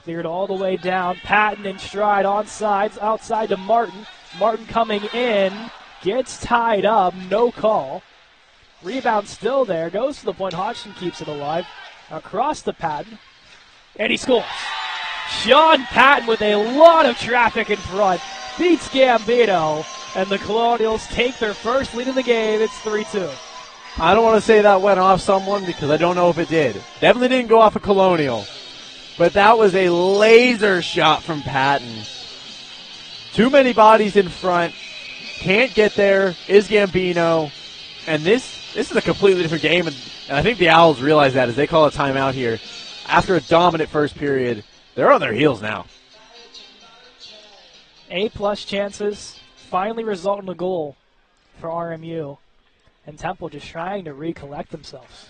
Cleared all the way down. Patton in stride on sides, outside to Martin. Martin coming in, gets tied up, no call. Rebound still there, goes to the point. Hodgson keeps it alive. Across to Patton, and he scores. Sean Patton with a lot of traffic in front. Beats Gambino, and the Colonials take their first lead in the game. It's 3-2. I don't want to say that went off someone because I don't know if it did. Definitely didn't go off a Colonial. But that was a laser shot from Patton. Too many bodies in front. Can't get there. Is Gambino. And this is a completely different game. And I think the Owls realize that as they call a timeout here. After a dominant first period, they're on their heels now. A-plus chances finally result in a goal for RMU. And Temple just trying to recollect themselves.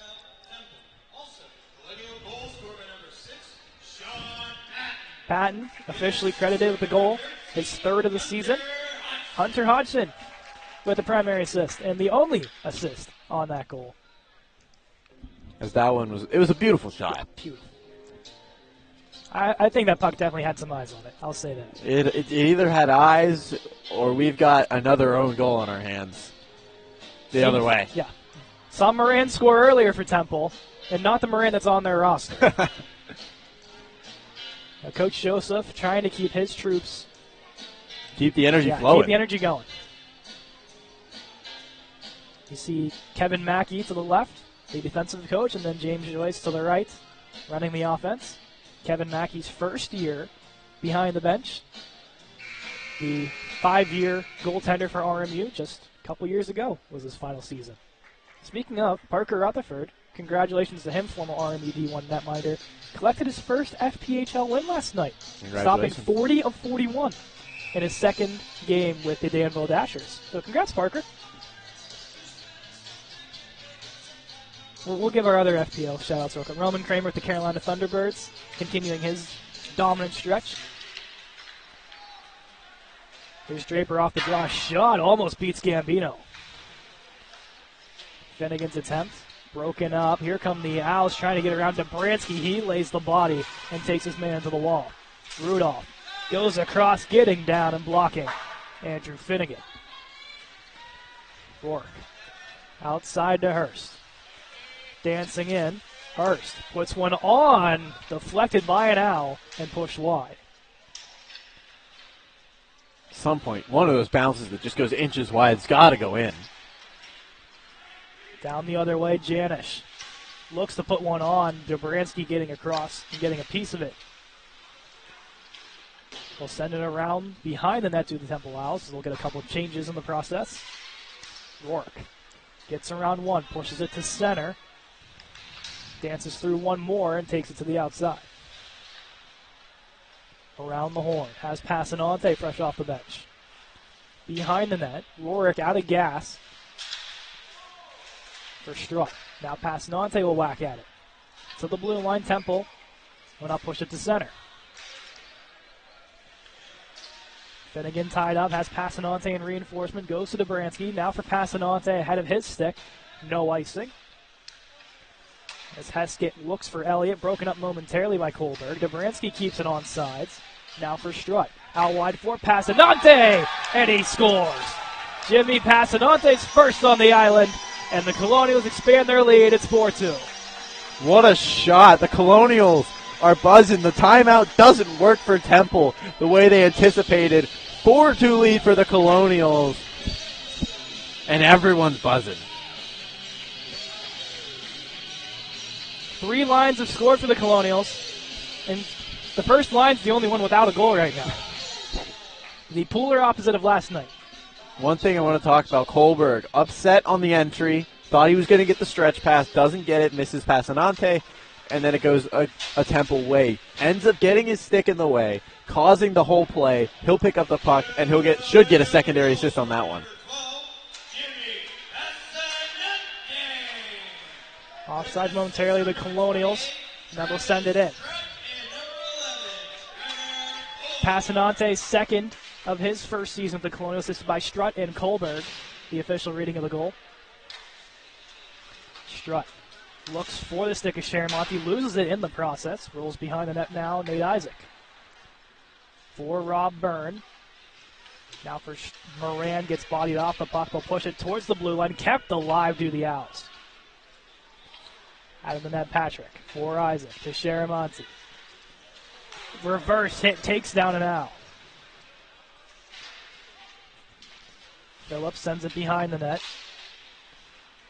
Patton officially credited with the goal, his third of the season. Hunter Hodgson with the primary assist and the only assist on that goal. As that one it was a beautiful shot. Yeah, beautiful. I think that puck definitely had some eyes on it. I'll say that. It either had eyes or we've got another own goal on our hands. The other way. Yeah. Saw Moran score earlier for Temple, and not the Moran that's on their roster. Coach Joseph trying to keep his troops. Keep the energy flowing. Keep the energy going. You see Kevin Mackey to the left, the defensive coach, and then James Joyce to the right, running the offense. Kevin Mackey's first year behind the bench. The 5-year goaltender for RMU just a couple years ago was his final season. Speaking of, Parker Rutherford, congratulations to him, former RMU D1 netminder, collected his first FPHL win last night, stopping 40 of 41 in his second game with the Danville Dashers. So congrats, Parker. We'll give our other FPL shout-outs real quick. Roman Kramer with the Carolina Thunderbirds, continuing his dominant stretch. Here's Draper off the draw. Shot almost beats Gambino. Finnegan's attempt. Broken up. Here come the Owls trying to get around Dobransky. He lays the body and takes his man to the wall. Rudolph Goes across, getting down and blocking Andrew Finnegan. Rourke outside to Hurst. Dancing in. Hurst puts one on, deflected by an owl, and pushed wide. At some point, one of those bounces that just goes inches wide has got to go in. Down the other way, Janish looks to put one on. Dobransky getting across and getting a piece of it. They'll send it around behind the net to the Temple Owls. They'll get a couple of changes in the process. Rourke gets around one, pushes it to center. Dances through one more and takes it to the outside. Around the horn. Has Passanante fresh off the bench. Behind the net. Rourke out of gas for Strutt. Now Passanante will whack at it. To the blue line, Temple will not push it to center. Finnegan tied up, has Passanante in reinforcement, goes to Dobransky. Now for Passanante ahead of his stick. No icing. As Heskett looks for Elliott, broken up momentarily by Kohlberg. Dobransky keeps it on sides. Now for Strutt. Out wide for Passanante, and he scores. Jimmy Passanante's first on the island, and the Colonials expand their lead. It's 4-2. What a shot. The Colonials are buzzing. The timeout doesn't work for Temple the way they anticipated. 4-2 lead for the Colonials, and everyone's buzzing. 3 lines have scored for the Colonials, and the first line's the only one without a goal right now. The polar opposite of last night. One thing I want to talk about, Kohlberg, upset on the entry, thought he was going to get the stretch pass, doesn't get it, misses Passanante, and then it goes a Temple way. Ends up getting his stick in the way, causing the whole play. He'll pick up the puck, and should get a secondary assist on that one. Offside momentarily, the Colonials. Now they'll send it in. Passanante, second of his first season with the Colonials, assisted by Strutt and Kohlberg, the official reading of the goal. Strutt looks for the stick of Sharamonte, loses it in the process. Rolls behind the net now, Nate Isaac. For Rob Byrne. Now for Moran, gets bodied off the puck. They'll push it towards the blue line, kept alive to the Owls. Out of the net, Patrick. For Isaac to Sharamonte. Reverse hit, takes down an Owl. Phillips sends it behind the net.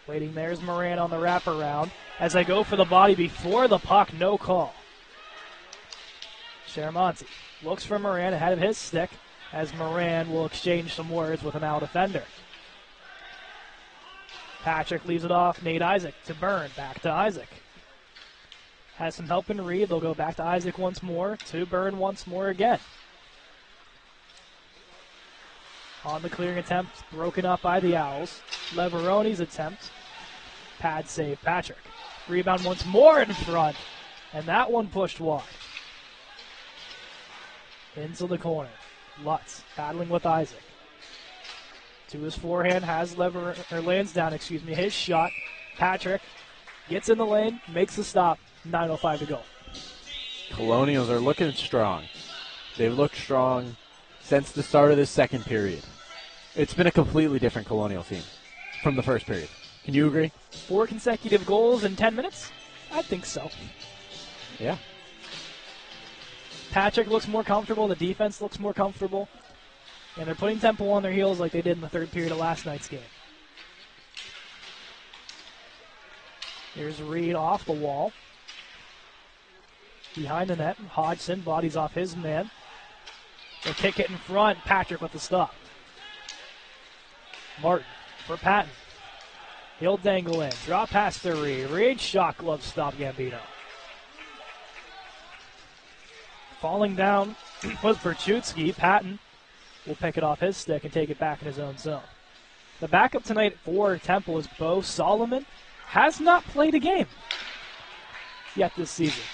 Waiting there is Moran on the wraparound. As they go for the body before the puck, no call. Sharamonte looks for Moran ahead of his stick, as Moran will exchange some words with an Owl defender. Patrick leaves it off. Nate Isaac to Byrne. Back to Isaac. Has some help in Reed. They'll go back to Isaac once more. To Byrne once more again. On the clearing attempt, broken up by the Owls. Leveroni's attempt. Pad save, Patrick. Rebound once more in front. And that one pushed wide. Into the corner. Lutz battling with Isaac. To his forehand, has Lansdowne, his shot. Patrick gets in the lane, makes the stop. 9:05 to go. Colonials are looking strong. They've looked strong since the start of this second period. It's been a completely different Colonial team from the first period. Can you agree? 4 consecutive goals in 10 minutes? I think so. Yeah. Patrick looks more comfortable. The defense looks more comfortable. And they're putting Temple on their heels like they did in the third period of last night's game. Here's Reed off the wall. Behind the net, Hodgson bodies off his man. They'll kick it in front. Patrick with the stop. Martin for Patton. He'll dangle in. Drop pass to Reed. Reed shot glove stop Gambino. Falling down was Berchutski. Patton will pick it off his stick and take it back in his own zone. The backup tonight for Temple is Bo Solomon. Has not played a game yet this season.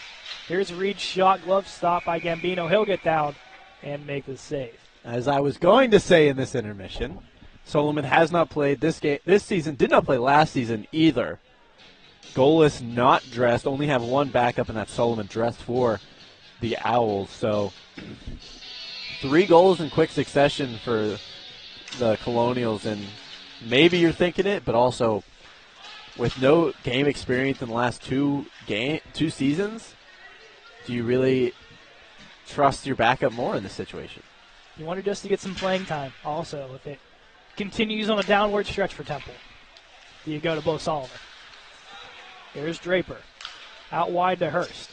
Here's Reed's shot, glove stop by Gambino. He'll get down and make the save. As I was going to say in this intermission, Solomon has not played this season, did not play last season either. Goalless not dressed, only have one backup, and that's Solomon dressed for the Owls. So 3 goals in quick succession for the Colonials, and maybe you're thinking it, but also with no game experience in the last two seasons, do you really trust your backup more in this situation? You wanted just to get some playing time. Also, if it continues on a downward stretch for Temple, do you go to Bo Solomon? Here's Draper. Out wide to Hurst.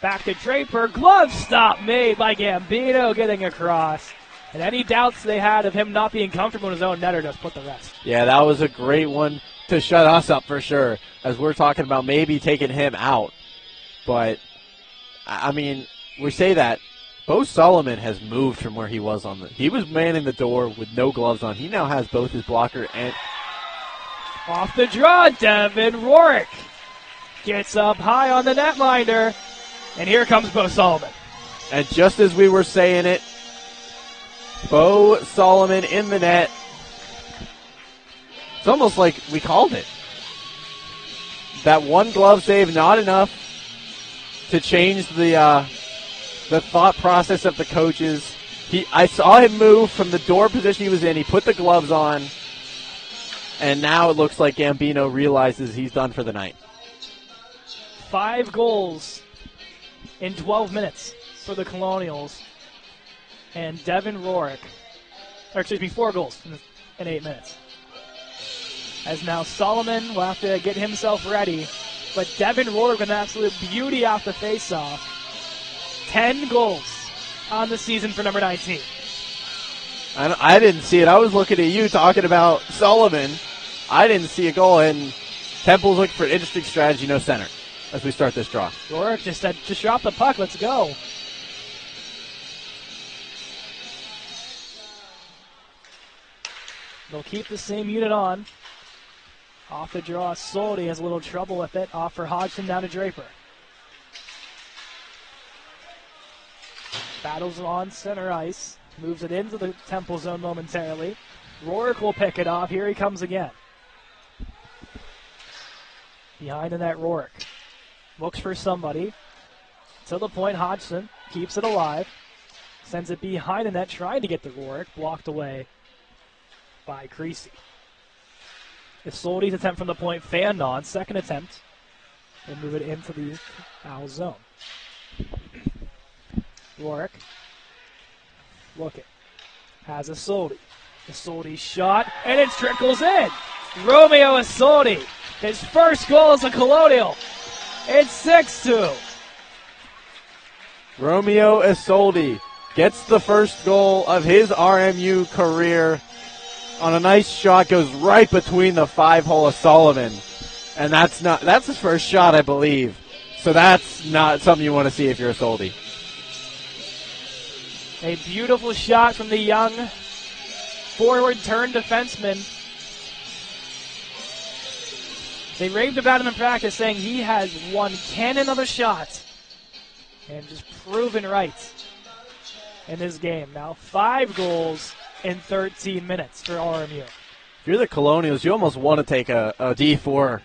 Back to Draper. Glove stop made by Gambino getting across. And any doubts they had of him not being comfortable in his own netter just put the rest. Yeah, that was a great one to shut us up for sure, as we're talking about maybe taking him out. But, I mean, we say that. Bo Solomon has moved from where he was he was manning the door with no gloves on. He now has both his blocker and... Off the draw, Devin Rourke gets up high on the netminder. And here comes Bo Solomon. And just as we were saying it, Bo Solomon in the net. It's almost like we called it. That one glove save, not enough to change the thought process of the coaches. I saw him move from the door position he was in. He put the gloves on, and now it looks like Gambino realizes he's done for the night. 5 goals in 12 minutes for the Colonials. And Devin Rourke, 4 goals in 8 minutes. As now Solomon will have to get himself ready. But Devin Rourke with an absolute beauty off the faceoff. 10 goals on the season for number 19. I didn't see it. I was looking at you talking about Solomon. I didn't see a goal, and Temple's looking for an interesting strategy, no center, as we start this draw. Rourke just said, just drop the puck, let's go. They'll keep the same unit on. Off the draw, Soldi has a little trouble with it. Off for Hodgson, down to Draper. Battles on center ice. Moves it into the Temple zone momentarily. Rourke will pick it off. Here he comes again. Behind the net, Rourke looks for somebody. To the point, Hodgson keeps it alive. Sends it behind the net, trying to get to Rourke. Blocked away by Creasy. Isolde's attempt from the point fanned on. Second attempt. And move it into the foul zone. Rourke. Looking. Has Isolde. Isolde's shot. And it trickles in. Romeo Isolde. His first goal as a Colonial. It's 6-2. Romeo Isolde gets the first goal of his RMU career on a nice shot, goes right between the 5-hole of Solomon. And that's his first shot, I believe. So that's not something you want to see if you're Isolde. A beautiful shot from the young forward turned defenseman. They raved about him in practice, saying he has one cannon of a shot. And just proven right in this game. Now 5 goals in 13 minutes for RMU. If you're the Colonials, you almost want to take a D4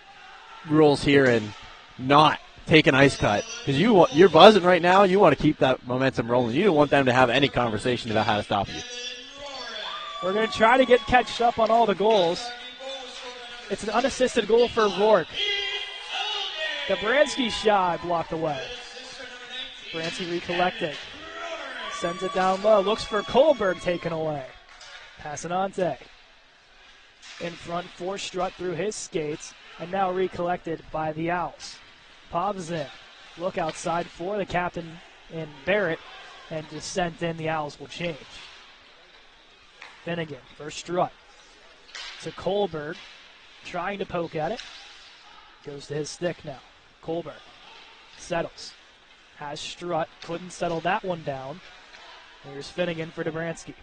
rules here and not take an ice cut. Because you're buzzing right now. You want to keep that momentum rolling. You don't want them to have any conversation about how to stop you. We're going to try to get catched up on all the goals. It's an unassisted goal for Rourke. Gabransky's shot blocked away. Gabransky recollected. Sends it down low. Looks for Kohlberg, taken away. Passanante. In front for Strutt through his skates. And now recollected by the Owls. Pops in. Look outside for the captain in Barrett. And just sent in. The Owls will change. Finnegan for Strutt. To Kohlberg. Trying to poke at it. Goes to his stick now. Kohlberg settles. Has Strutt. Couldn't settle that one down. Here's Finnegan for Dobransky.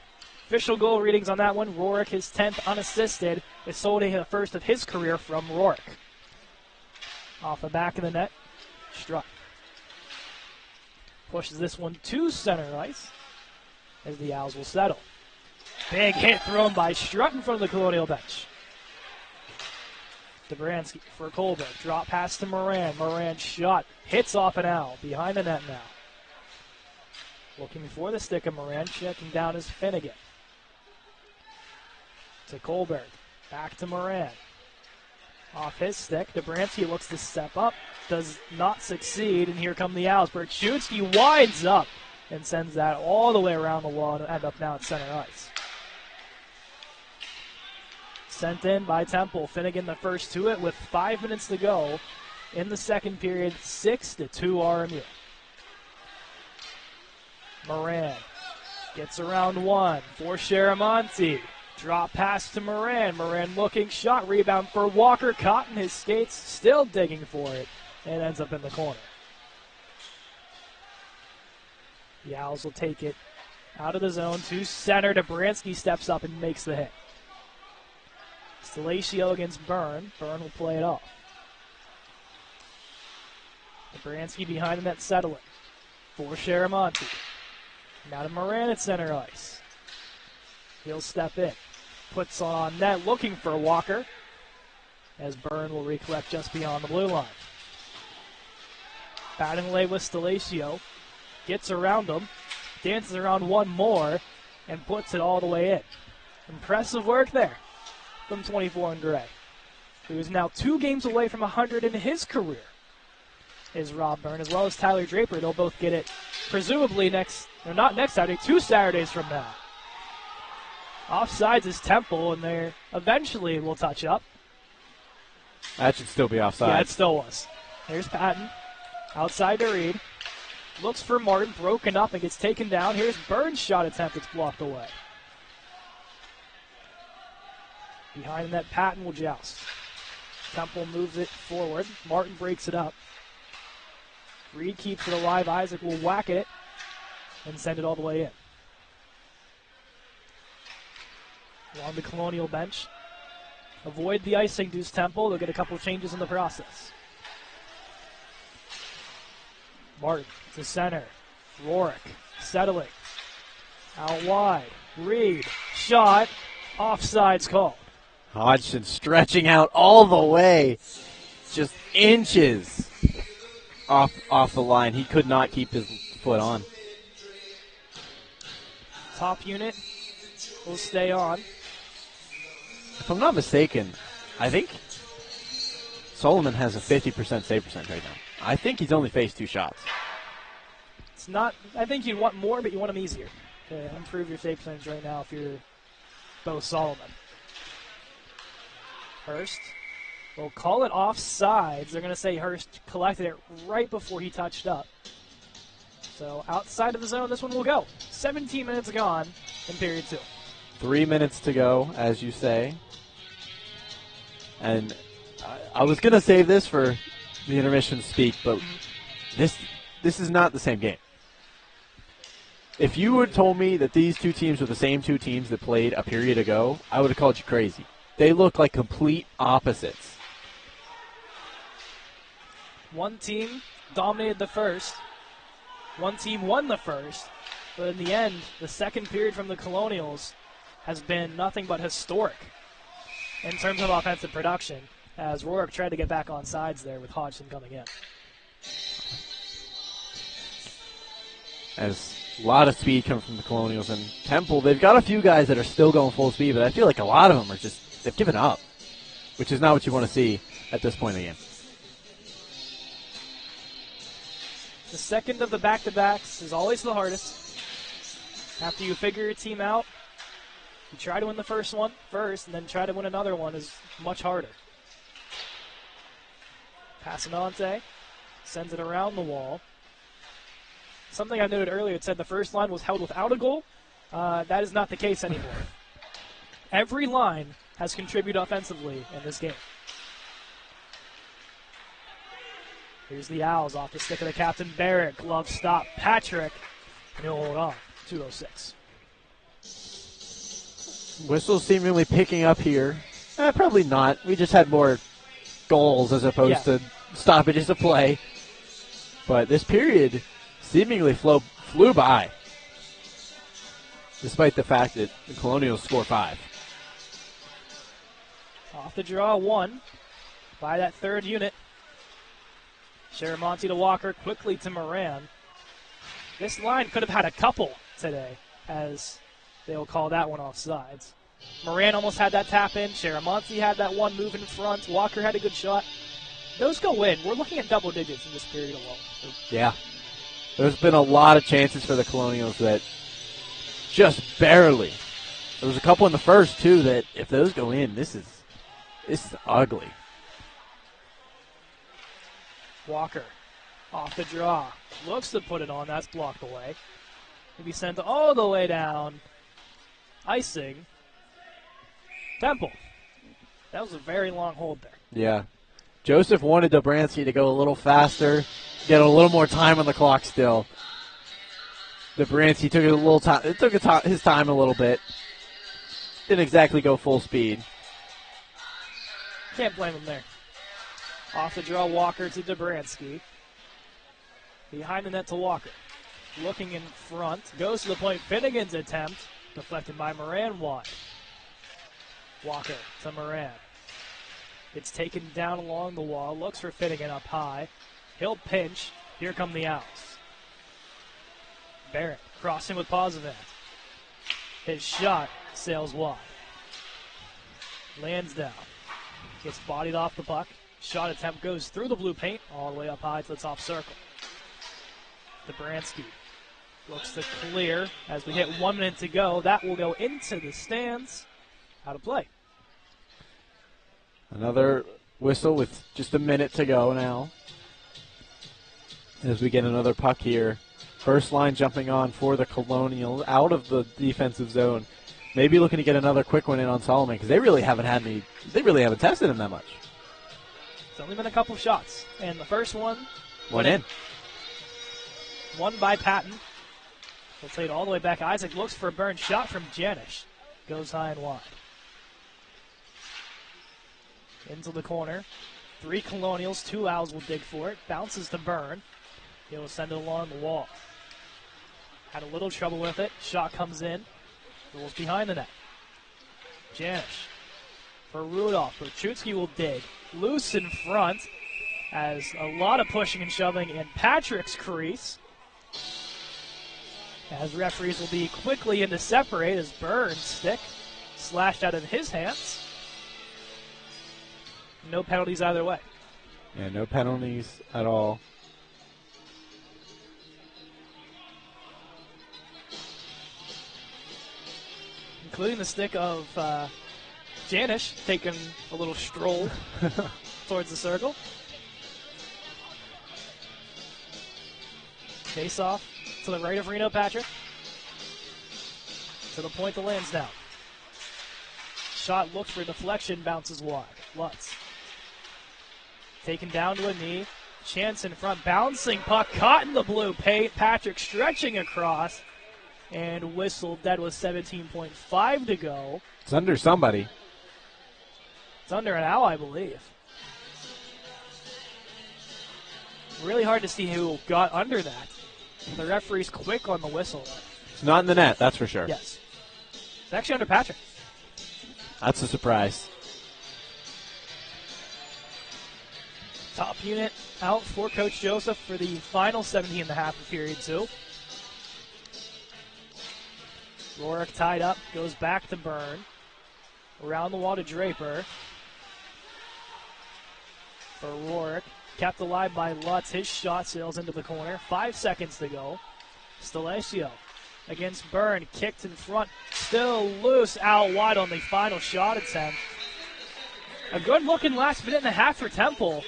Official goal readings on that one. Rourke, his 10th unassisted. Isolde, the first of his career from Rourke. Off the back of the net. Strutt. Pushes this one to center ice as the Owls will settle. Big hit thrown by Strutt in front of the Colonial bench. Dobransky for Kohlberg. Drop pass to Moran. Moran shot. Hits off an Owl. Behind the net now. Looking for the stick of Moran. Checking down is Finnegan. To Kohlberg. Back to Moran. Off his stick. Dobransky looks to step up. Does not succeed. And here come the Owls. Berchunski winds up and sends that all the way around the wall to end up now at center ice. Sent in by Temple. Finnegan the first to it with 5 minutes to go in the second period. 6-2 RMU. Moran gets around one for Sharamonte. Drop pass to Moran. Moran looking, shot, rebound for Walker. Caught in his skates, still digging for it, and ends up in the corner. The Owls will take it out of the zone to center. Dobransky steps up and makes the hit. Stalatio against Byrne. Byrne will play it off. Dobransky behind the net settling for Sharamonte. Now to Moran at center ice. He'll step in. Puts on net looking for Walker as Byrne will recollect just beyond the blue line. Batting away with Stalatio. Gets around him. Dances around one more and puts it all the way in. Impressive work there from 24 in gray, who is now 2 games away from 100 in his career, is Rob Byrne, as well as Tyler Draper. They'll both get it presumably not next Saturday, 2 Saturdays from now. Offsides is Temple, and they eventually will touch up. That should still be offside. Yeah, it still was. Here's Patton. Outside to Reed. Looks for Martin, broken up and gets taken down. Here's Byrne's shot attempt. It's blocked away. Behind the net, Patton will joust. Temple moves it forward. Martin breaks it up. Reed keeps it alive. Isaac will whack it and send it all the way in. Along the Colonial bench. Avoid the ice-induced Temple. They'll get a couple changes in the process. Martin to center. Rourke settling. Out wide. Reed. Shot. Offsides called. Hodgson stretching out all the way. Just inches off the line. He could not keep his foot on. Top unit will stay on. If I'm not mistaken, I think Solomon has a 50% save percentage right now. I think he's only faced 2 shots. It's not. I think you want more, but you want them easier to improve your save percentage right now if you're Bo Solomon. Hurst will call it offsides. They're going to say Hurst collected it right before he touched up. So outside of the zone, this one will go. 17 minutes gone in period 2. 3 minutes to go, as you say. And I was going to save this for the intermission speak, but this is not the same game. If you had told me that these 2 teams were the same 2 teams that played a period ago, I would have called you crazy. They look like complete opposites. One team dominated the first. One team won the first. But in the end, the second period from the Colonials has been nothing but historic in terms of offensive production, as Rourke tried to get back on sides there with Hodgson coming in. As a lot of speed coming from the Colonials, and Temple, they've got a few guys that are still going full speed, but I feel like a lot of them are just, they've given up, which is not what you want to see at this point in the game. The second of the back-to-backs is always the hardest. After you figure your team out, you try to win the first one first, and then try to win another one is much harder. Passanante sends it around the wall. Something I noted earlier, it said the first line was held without a goal. That is not the case anymore. Every line has contributed offensively in this game. Here's the Owls off the stick of the captain, Barrett. Glove stop, Patrick. And he'll hold on. 2:06. Whistle's seemingly picking up here. Probably not. We just had more goals as opposed to stoppages of play. But this period seemingly flew by, despite the fact that the Colonials score 5. Off the draw, 1 by that third unit. Sharamonte to Walker, quickly to Moran. This line could have had a couple today, as they'll call that one offsides. Moran almost had that tap in. Sharamonte had that one move in front. Walker had a good shot. Those go in. We're looking at double digits in this period alone. Yeah. There's been a lot of chances for the Colonials that just barely. There was a couple in the first, too, that if those go in, this is ugly. Walker off the draw. Looks to put it on. That's blocked away. Maybe sent all the way down. Icing. Temple. That was a very long hold there. Yeah. Joseph wanted Dobransky to go a little faster, get a little more time on the clock still. Dobransky took it a little time. It took his time a little bit. Didn't exactly go full speed. Can't blame him there. Off the draw, Walker to Dobransky. Behind the net to Walker. Looking in front. Goes to the point. Finnegan's attempt. Deflected by Moran wide. Walker to Moran. It's taken down along the wall. Looks for Finnegan up high. He'll pinch. Here come the Owls. Barrett crossing with Posavant. His shot sails wide. Lands down. Gets bodied off the puck. Shot attempt goes through the blue paint all the way up high to the top circle. Dobransky looks to clear as we hit 1 minute to go. That will go into the stands. Out of play. Another whistle with just a minute to go now. As we get another puck here. First line jumping on for the Colonials out of the defensive zone. Maybe looking to get another quick one in on Solomon because they really haven't tested him that much. It's only been a couple shots. And the first one went in. Won by Patton. He'll take it all the way back. Isaac looks for a burn shot from Janish. Goes high and wide. Into the corner. 3 Colonials, 2 Owls will dig for it. Bounces to Byrne. He'll send it along the wall. Had a little trouble with it. Shot comes in. Rolls behind the net. Janish for Rudolph. Berchutski will dig. Loose in front as a lot of pushing and shoving in Patrick's crease. As referees will be quickly in to separate as Byrne's stick slashed out of his hands. No penalties either way. Yeah, no penalties at all. Including the stick of Janish taking a little stroll towards the circle. Face off to the right of Reno Patrick. To the point to Lansdowne. Shot looks for deflection, bounces wide. Lutz. Taken down to a knee. Chance in front, bouncing puck, caught in the blue paint. Patrick stretching across. And whistled dead with 17.5 to go. It's under somebody. It's under an Owl, I believe. Really hard to see who got under that. The referee's quick on the whistle. It's not in the net, that's for sure. Yes. It's actually under Patrick. That's a surprise. Top unit out for Coach Joseph for the final 17.5 of period 2. Rourke tied up, goes back to Byrne. Around the wall to Draper. For Rourke, kept alive by Lutz. His shot sails into the corner. 5 seconds to go. Stelesio against Byrne, kicked in front. Still loose, out wide on the final shot attempt. A good-looking last minute and a half for Temple,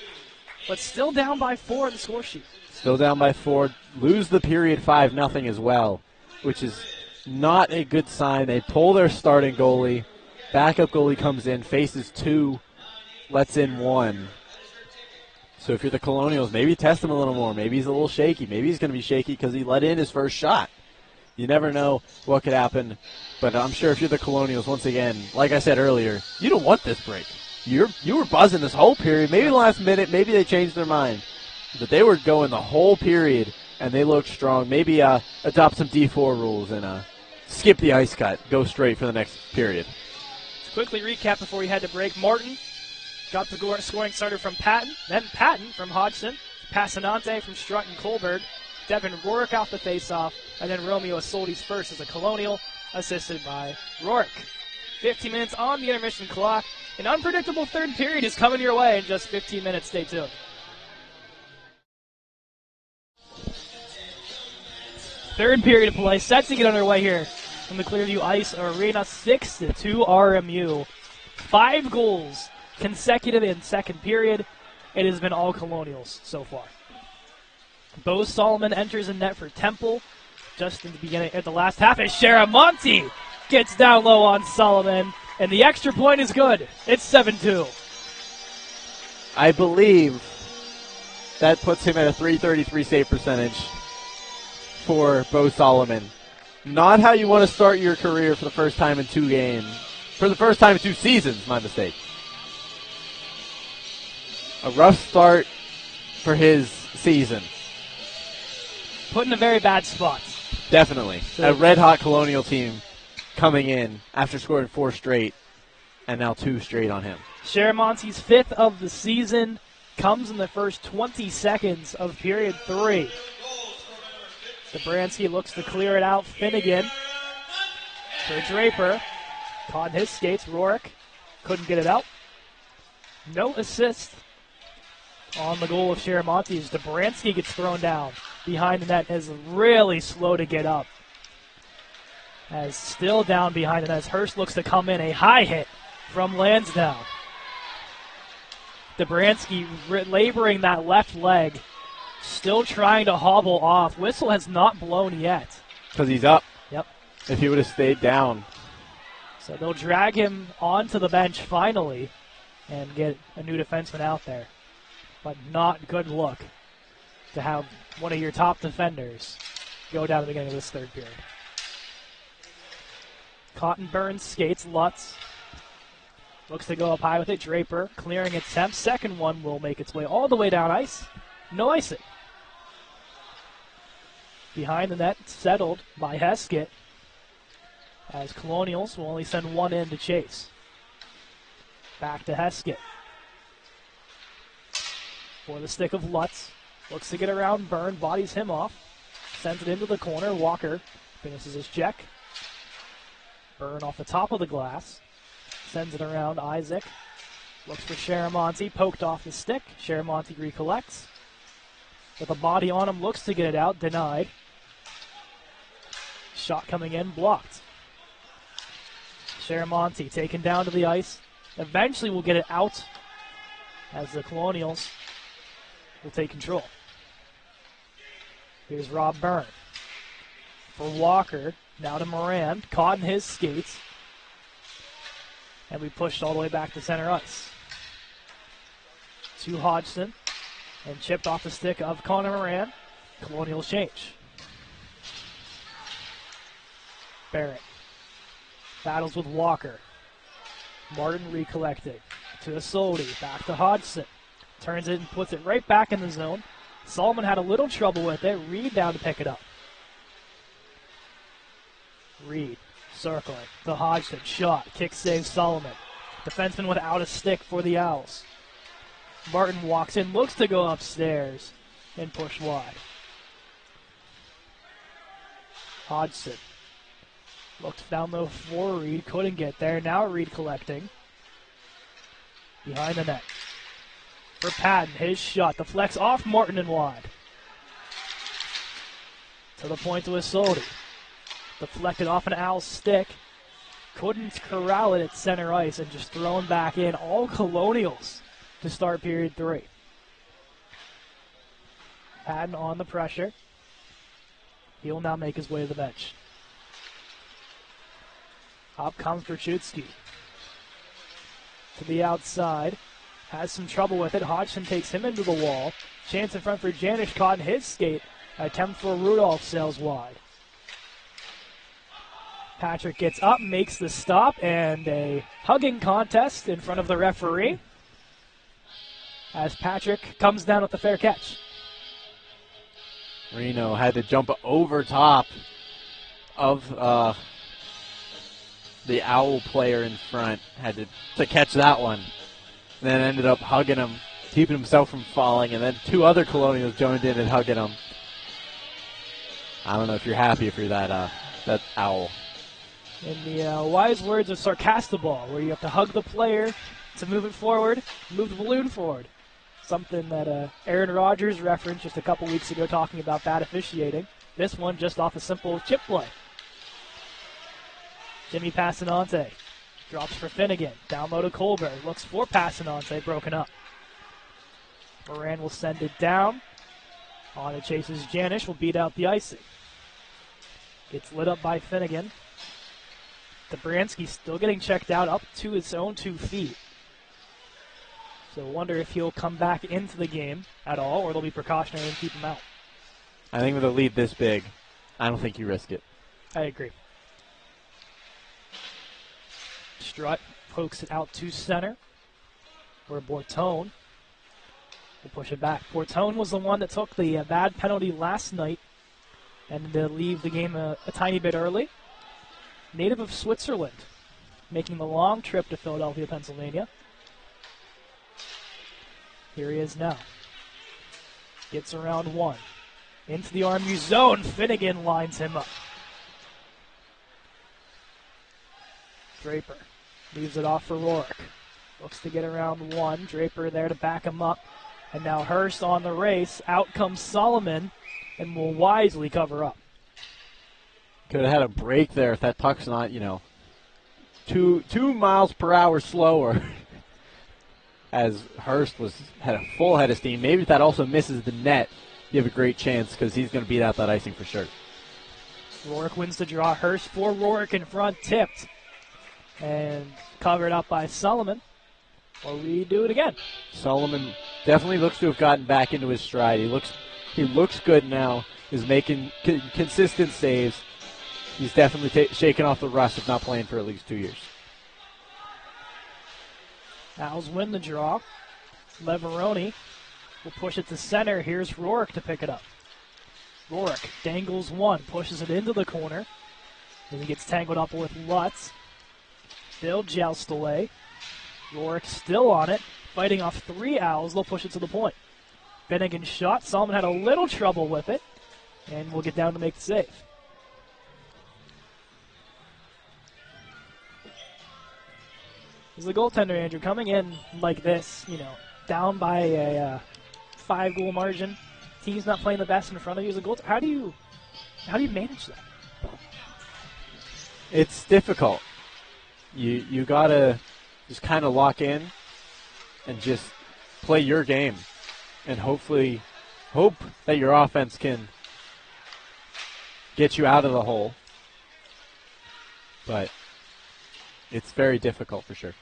but still down by 4 on the score sheet. Still down by 4. Lose the period 5-0 as well, which is not a good sign. They pull their starting goalie. Backup goalie comes in, faces 2, lets in 1. So if you're the Colonials, maybe test him a little more. Maybe he's a little shaky. Maybe he's going to be shaky because he let in his first shot. You never know what could happen. But I'm sure if you're the Colonials, once again, like I said earlier, you don't want this break. You were buzzing this whole period. Maybe the last minute, maybe they changed their mind. But they were going the whole period, and they looked strong. Maybe adopt some D4 rules and skip the ice cut. Go straight for the next period. Let's quickly recap before we head to break. Martin got the scoring starter from Patton. Then Patton from Hodgson. Passanante from Strutt and Kohlberg. Devin Rourke off the faceoff, and then Romeo Isolde's first as a Colonial, assisted by Rourke. 15 minutes on the intermission clock. An unpredictable third period is coming your way in just 15 minutes. Stay tuned. Third period of play, set to get underway here from the Clearview Ice Arena. 6-2 RMU. 5 goals consecutive in second period. It has been all Colonials so far. Bo Solomon enters in net for Temple. Just in the beginning, at the last half, is Sharamonte gets down low on Solomon, and the extra point is good. It's 7-2. I believe that puts him at a .333 save percentage for Bo Solomon. Not how you want to start your career for the first time in 2 games. For the first time in 2 seasons, my mistake. A rough start for his season. Put in a very bad spot. Definitely. A red-hot Colonial team coming in after scoring 4 straight, and now 2 straight on him. Sharamonte's 5th of the season comes in the first 20 seconds of period 3. Dobransky looks to clear it out. Finnegan for Draper. Caught in his skates. Rourke couldn't get it out. No assist on the goal of Sharamonte as Dobransky gets thrown down behind the net, is really slow to get up. As still down behind the net as Hurst looks to come in. A high hit from Lansdowne. Dobransky laboring that left leg, still trying to hobble off. Whistle has not blown yet. Because he's up. Yep. If he would have stayed down. So they'll drag him onto the bench finally and get a new defenseman out there. But not good look to have one of your top defenders go down at the beginning of this third period. Cotton Burns skates. Lutz looks to go up high with it. Draper clearing attempt. Second one will make its way all the way down ice. No icing. Behind the net, settled by Heskett, as Colonials will only send one in to chase. Back to Heskett. For the stick of Lutz. Looks to get around Byrne, bodies him off. Sends it into the corner. Walker finishes his check. Byrne off the top of the glass. Sends it around Isaac. Looks for Sharamonte. Poked off the stick. Sharamonte recollects. With a body on him. Looks to get it out. Denied. Shot coming in. Blocked. Sharamonte taken down to the ice. Eventually will get it out as the Colonials will take control. Here's Rob Byrne. For Walker. Now to Moran. Caught in his skates. And we pushed all the way back to center ice. To Hodgson. And chipped off the stick of Connor Moran. Colonials change. Barrett battles with Walker. Martin recollecting. To Isolde. Back to Hodgson. Turns it and puts it right back in the zone. Solomon had a little trouble with it. Reed down to pick it up. Reed circling to Hodgson. Shot. Kick save Solomon. Defenseman without a stick for the Owls. Martin walks in. Looks to go upstairs and push wide. Hodgson. Looked down low for Reed. Couldn't get there. Now Reed collecting. Behind the net. For Patton. His shot. Deflects off Martin and wide. To the point to Isolde. Deflected off an Owl's stick. Couldn't corral it at center ice and just thrown back in. All Colonials to start period 3. Patton on the pressure. He'll now make his way to the bench. Up comes Berchutski. To the outside. Has some trouble with it. Hodgson takes him into the wall. Chance in front for Janish, caught in his skate. Attempt for Rudolph, sails wide. Patrick gets up, makes the stop, and a hugging contest in front of the referee as Patrick comes down with the fair catch. Reno had to jump over top of the Owl player in front. Had to catch that one. And then ended up hugging him, keeping himself from falling. And then 2 other Colonials joined in and hugging him. I don't know if you're happy if you're that owl. In the wise words of Sarcastable, where you have to hug the player to move it forward, move the balloon forward. Something that Aaron Rodgers referenced just a couple weeks ago talking about bad officiating. This one just off a simple chip play. Jimmy Passanante drops for Finnegan. Down low to Colbert. Looks for Passanante. Broken up. Moran will send it down. On it chases Janish. Will beat out the icing. Gets lit up by Finnegan. Dobransky still getting checked out up to his own 2 feet. So wonder if he'll come back into the game at all, or they'll be precautionary and keep him out. I think with a lead this big, I don't think you risk it. I agree. Strutt pokes it out to center, where Bortone will push it back. Bortone was the one that took the bad penalty last night and to leave the game a tiny bit early. Native of Switzerland, making the long trip to Philadelphia, Pennsylvania. Here he is now. Gets around 1. Into the RMU zone. Finnegan lines him up. Draper leaves it off for Rourke. Looks to get around 1. Draper there to back him up. And now Hurst on the race. Out comes Solomon and will wisely cover up. Could have had a break there if that puck's not, 2 miles per hour slower. As Hurst had a full head of steam. Maybe if that also misses the net, you have a great chance because he's going to beat out that icing for sure. Rourke wins the draw. Hurst for Rourke in front, tipped. And covered up by Solomon. Or we do it again. Solomon definitely looks to have gotten back into his stride. He looks good now. He's making consistent saves. He's definitely shaking off the rust of not playing for at least 2 years. Owls win the draw. Leveroni will push it to center. Here's Rourke to pick it up. Rourke dangles 1, pushes it into the corner. Then he gets tangled up with Lutz. They'll joust away. Rourke still on it, fighting off 3 Owls. They'll push it to the point. Finnegan shot. Solomon had a little trouble with it, and will get down to make the save. As the goaltender, Andrew, coming in like this, down by a 5-goal margin, team's not playing the best in front of you as a goaltender. How do you manage that? It's difficult. You gotta just kind of lock in and just play your game, and hope that your offense can get you out of the hole. But it's very difficult for sure.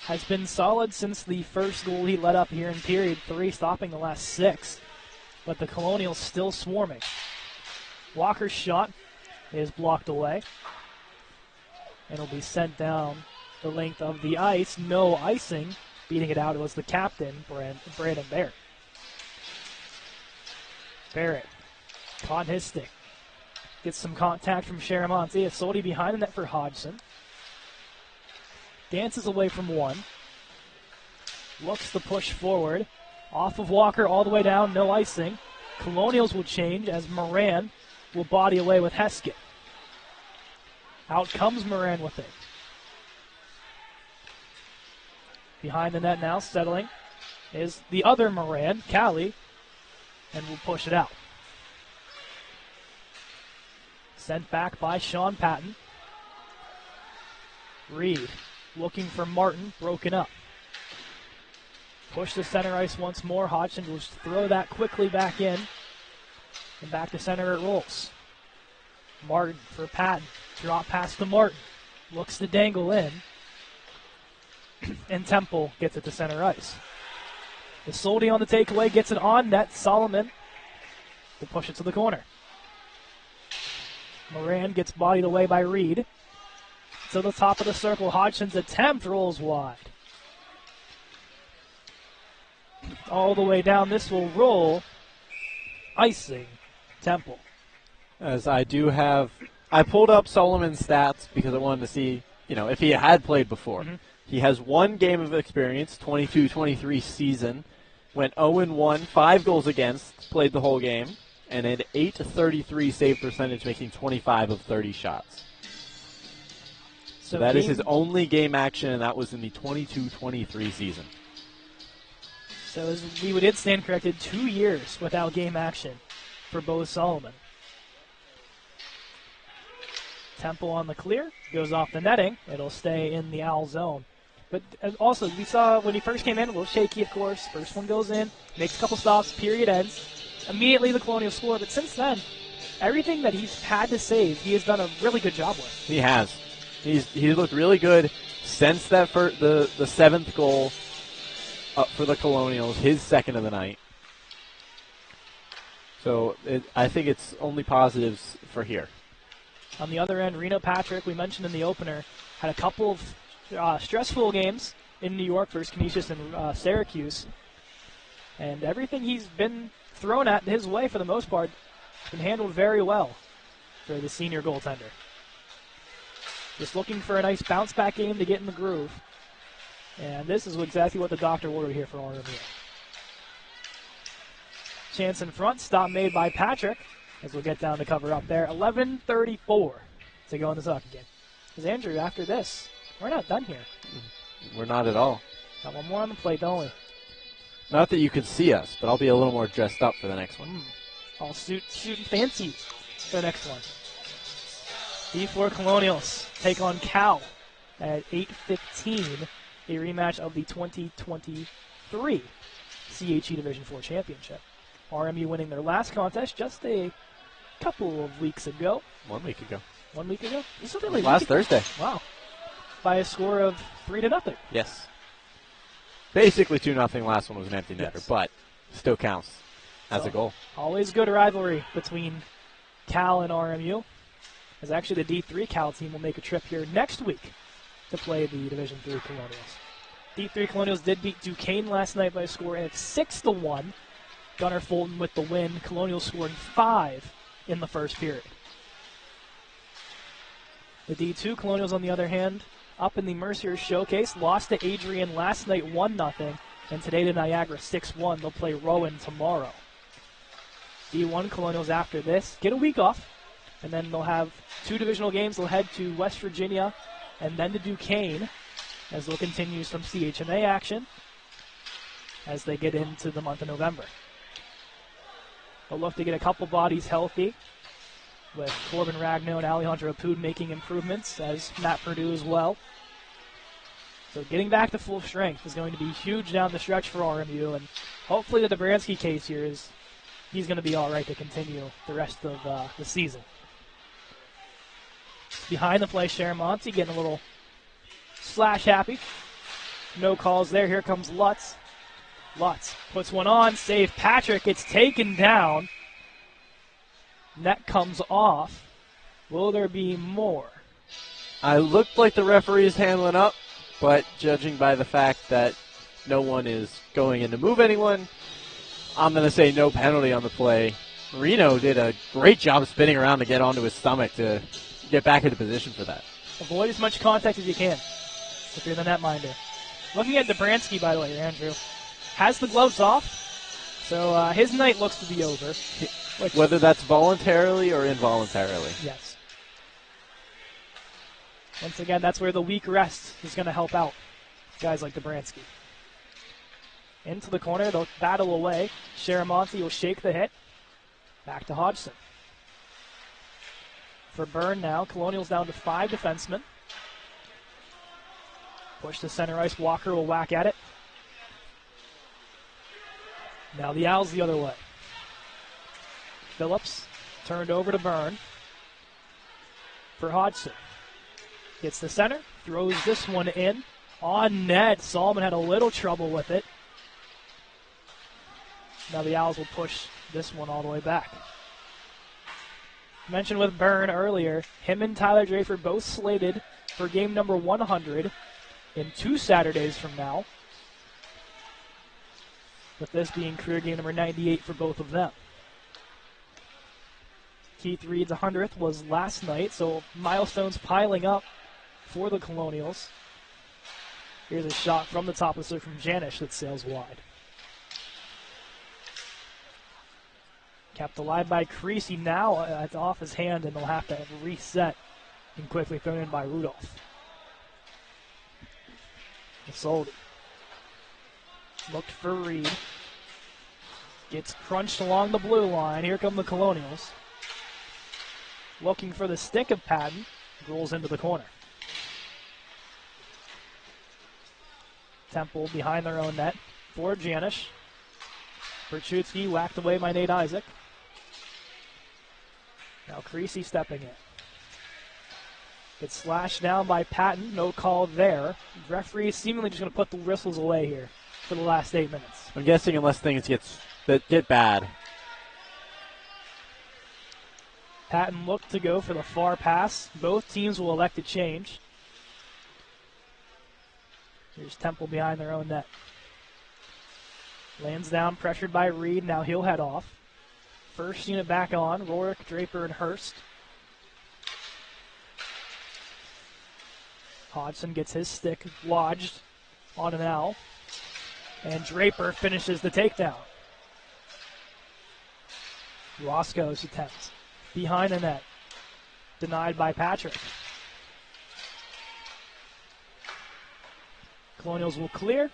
Has been solid since the first goal he let up here in period 3, stopping the last 6. But the Colonials still swarming. Walker's shot is blocked away. And will be sent down the length of the ice. No icing. Beating it out was the captain, Brandon Barrett. Barrett caught his stick. Gets some contact from Sharamonte. Soldi behind the net for Hodgson. Dances away from 1. Looks to push forward. Off of Walker all the way down. No icing. Colonials will change as Moran will body away with Heskett. Out comes Moran with it. Behind the net now, settling, is the other Moran, Callie, and will push it out. Sent back by Sean Patton. Reed looking for Martin, broken up. Push to center ice once more. Hodgson will throw that quickly back in. And back to center it rolls. Martin for Patton. Drop pass to Martin. Looks to dangle in. And Temple gets it to center ice. Isolde on the takeaway, gets it on net. Solomon will push it to the corner. Moran gets bodied away by Reed. To the top of the circle, Hodgson's attempt rolls wide. All the way down, this will roll. Icing, Temple. As I pulled up Solomon's stats because I wanted to see, if he had played before. Mm-hmm. He has 1 game of experience, 22-23 season, went 0-1, 5 goals against, played the whole game, and an 833 save percentage, making 25 of 30 shots. So that is his only game action, and that was in the 22-23 season. So as we did stand corrected, 2 years without game action for Bo Solomon. Temple on the clear, goes off the netting. It'll stay in the Owl zone. But also, we saw when he first came in, a little shaky, of course. First one goes in, makes a couple stops, period ends. Immediately the Colonials score, but since then, everything that he's had to save, he has done a really good job with. He has. He's looked really good since that the 7th goal up for the Colonials, his second of the night. So I think it's only positives for here. On the other end, Reno Patrick, we mentioned in the opener, had a couple of stressful games in New York versus Canisius and Syracuse. And everything he's been thrown at his way, for the most part, has been handled very well for the senior goaltender. Just looking for a nice bounce-back game to get in the groove. And this is exactly what the doctor ordered here for RMU. Chance in front, stop made by Patrick, as we'll get down to cover up there. 11:34 to go in this hockey game. Because Andrew, after this, we're not done here. We're not at all. Got one more on the plate, don't we? Not that you can see us, but I'll be a little more dressed up for the next one. All shooting fancy for the next one. D4 Colonials take on Cal at 8:15, a rematch of the 2023 CHE Division IV Championship. RMU winning their last contest just a couple of weeks ago. 1 week ago. 1 week ago? Like last Thursday. Wow. By a score of 3-0. Yes. Basically 2-0. Last one was an empty netter, but still counts as a goal. Always good rivalry between Cal and RMU. As actually the D3 Cal team will make a trip here next week to play the Division III Colonials. D3 Colonials did beat Duquesne last night by a score of 6-1. Gunnar Fulton with the win. Colonials scoring 5 in the first period. The D2 Colonials, on the other hand, up in the Mercier Showcase, lost to Adrian last night 1-0, and today to Niagara 6-1. They'll play Rowan tomorrow. D1 Colonials after this get a week off, and then they'll have 2 divisional games. They'll head to West Virginia and then to Duquesne, as they'll continue some CHMA action as they get into the month of November. They'll look to get a couple bodies healthy, with Corbin Ragno and Alejandro Apud making improvements, as Matt Purdue as well. So getting back to full strength is going to be huge down the stretch for RMU, and hopefully the Dobransky case here is he's going to be all right to continue the rest of the season. Behind the play, Sharamonte getting a little slash happy. No calls there. Here comes Lutz. Lutz puts one on, save Patrick. It's taken down. Net comes off. Will there be more? I looked like the referee is handling up, but judging by the fact that no one is going in to move anyone, I'm going to say no penalty on the play. Reno did a great job spinning around to get onto his stomach to get back into position for that. Avoid as much contact as you can if you're the netminder. Looking at Dobransky, by the way, Andrew, has the gloves off, so his night looks to be over. Whether that's voluntarily or involuntarily. Yes. Once again, that's where the week rest is going to help out guys like Dobransky. Into the corner, they'll battle away. Sharamonte will shake the hit. Back to Hodgson. For Byrne now, Colonials down to 5 defensemen. Push to center ice, Walker will whack at it. Now the Owls the other way. Phillips turned over to Byrne. For Hodgson. Gets the center, throws this one in. On net, Solomon had a little trouble with it. Now the Owls will push this one all the way back. Mentioned with Byrne earlier, him and Tyler Draper both slated for game number 100 in 2 Saturdays from now, with this being career game number 98 for both of them. Keith Reed's 100th was last night, so milestones piling up for the Colonials. Here's a shot from the top of the circle from Janish that sails wide. Kept alive by Creasy. Now it's off his hand, and they'll have to reset and quickly thrown in by Rudolph. Masoldi looked for Reed. Gets crunched along the blue line. Here come the Colonials. Looking for the stick of Patton. Rolls into the corner. Temple behind their own net for Janish. Berchutski whacked away by Nate Isaac. Now Creasy stepping in. Gets slashed down by Patton. No call there. Referee is seemingly just going to put the whistles away here for the last 8 minutes. I'm guessing unless things get bad. Patton looked to go for the far pass. Both teams will elect to change. Here's Temple behind their own net. Lands down, pressured by Reed. Now he'll head off. First unit back on. Rorick, Draper, and Hurst. Hodgson gets his stick lodged on an L. And Draper finishes the takedown. Roscoe's attempt behind the net. Denied by Patrick. Colonials will clear.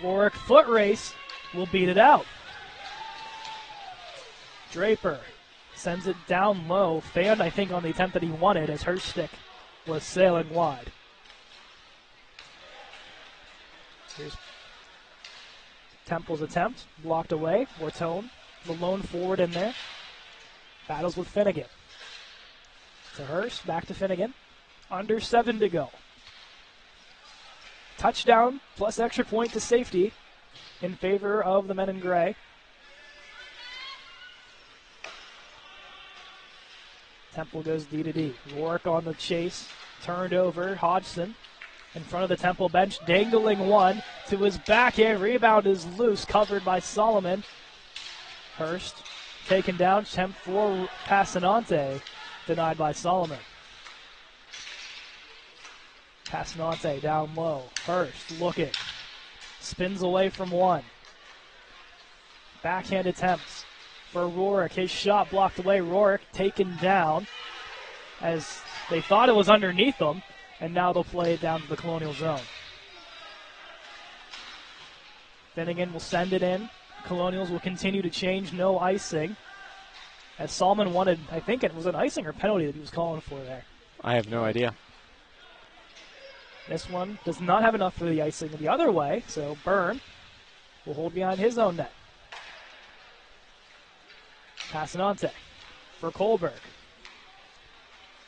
Rorick foot race will beat it out. Draper sends it down low. Fanned, I think, on the attempt that he wanted as her stick was sailing wide. Here's Temple's attempt. Blocked away. Ortone, the lone forward in there. Battles with Finnegan. To Hurst, back to Finnegan. Under 7 to go. Touchdown plus extra point to safety in favor of the men in gray. Temple goes D to D. Rourke on the chase. Turned over. Hodgson in front of the Temple bench. Dangling one to his backhand. Rebound is loose. Covered by Solomon. Hurst taken down. Temp for Passanante. Denied by Solomon. Passanante down low. Hurst looking. Spins away from one. Backhand attempts for Rourke. His shot blocked away. Rourke taken down as they thought it was underneath them, and now they'll play it down to the Colonial zone. Finnegan will send it in. Colonials will continue to change. No icing. As Solomon wanted, I think it was an icing or penalty that he was calling for there. I have no idea. This one does not have enough for the icing the other way, so Byrne will hold behind his own net. Passanante for Kohlberg.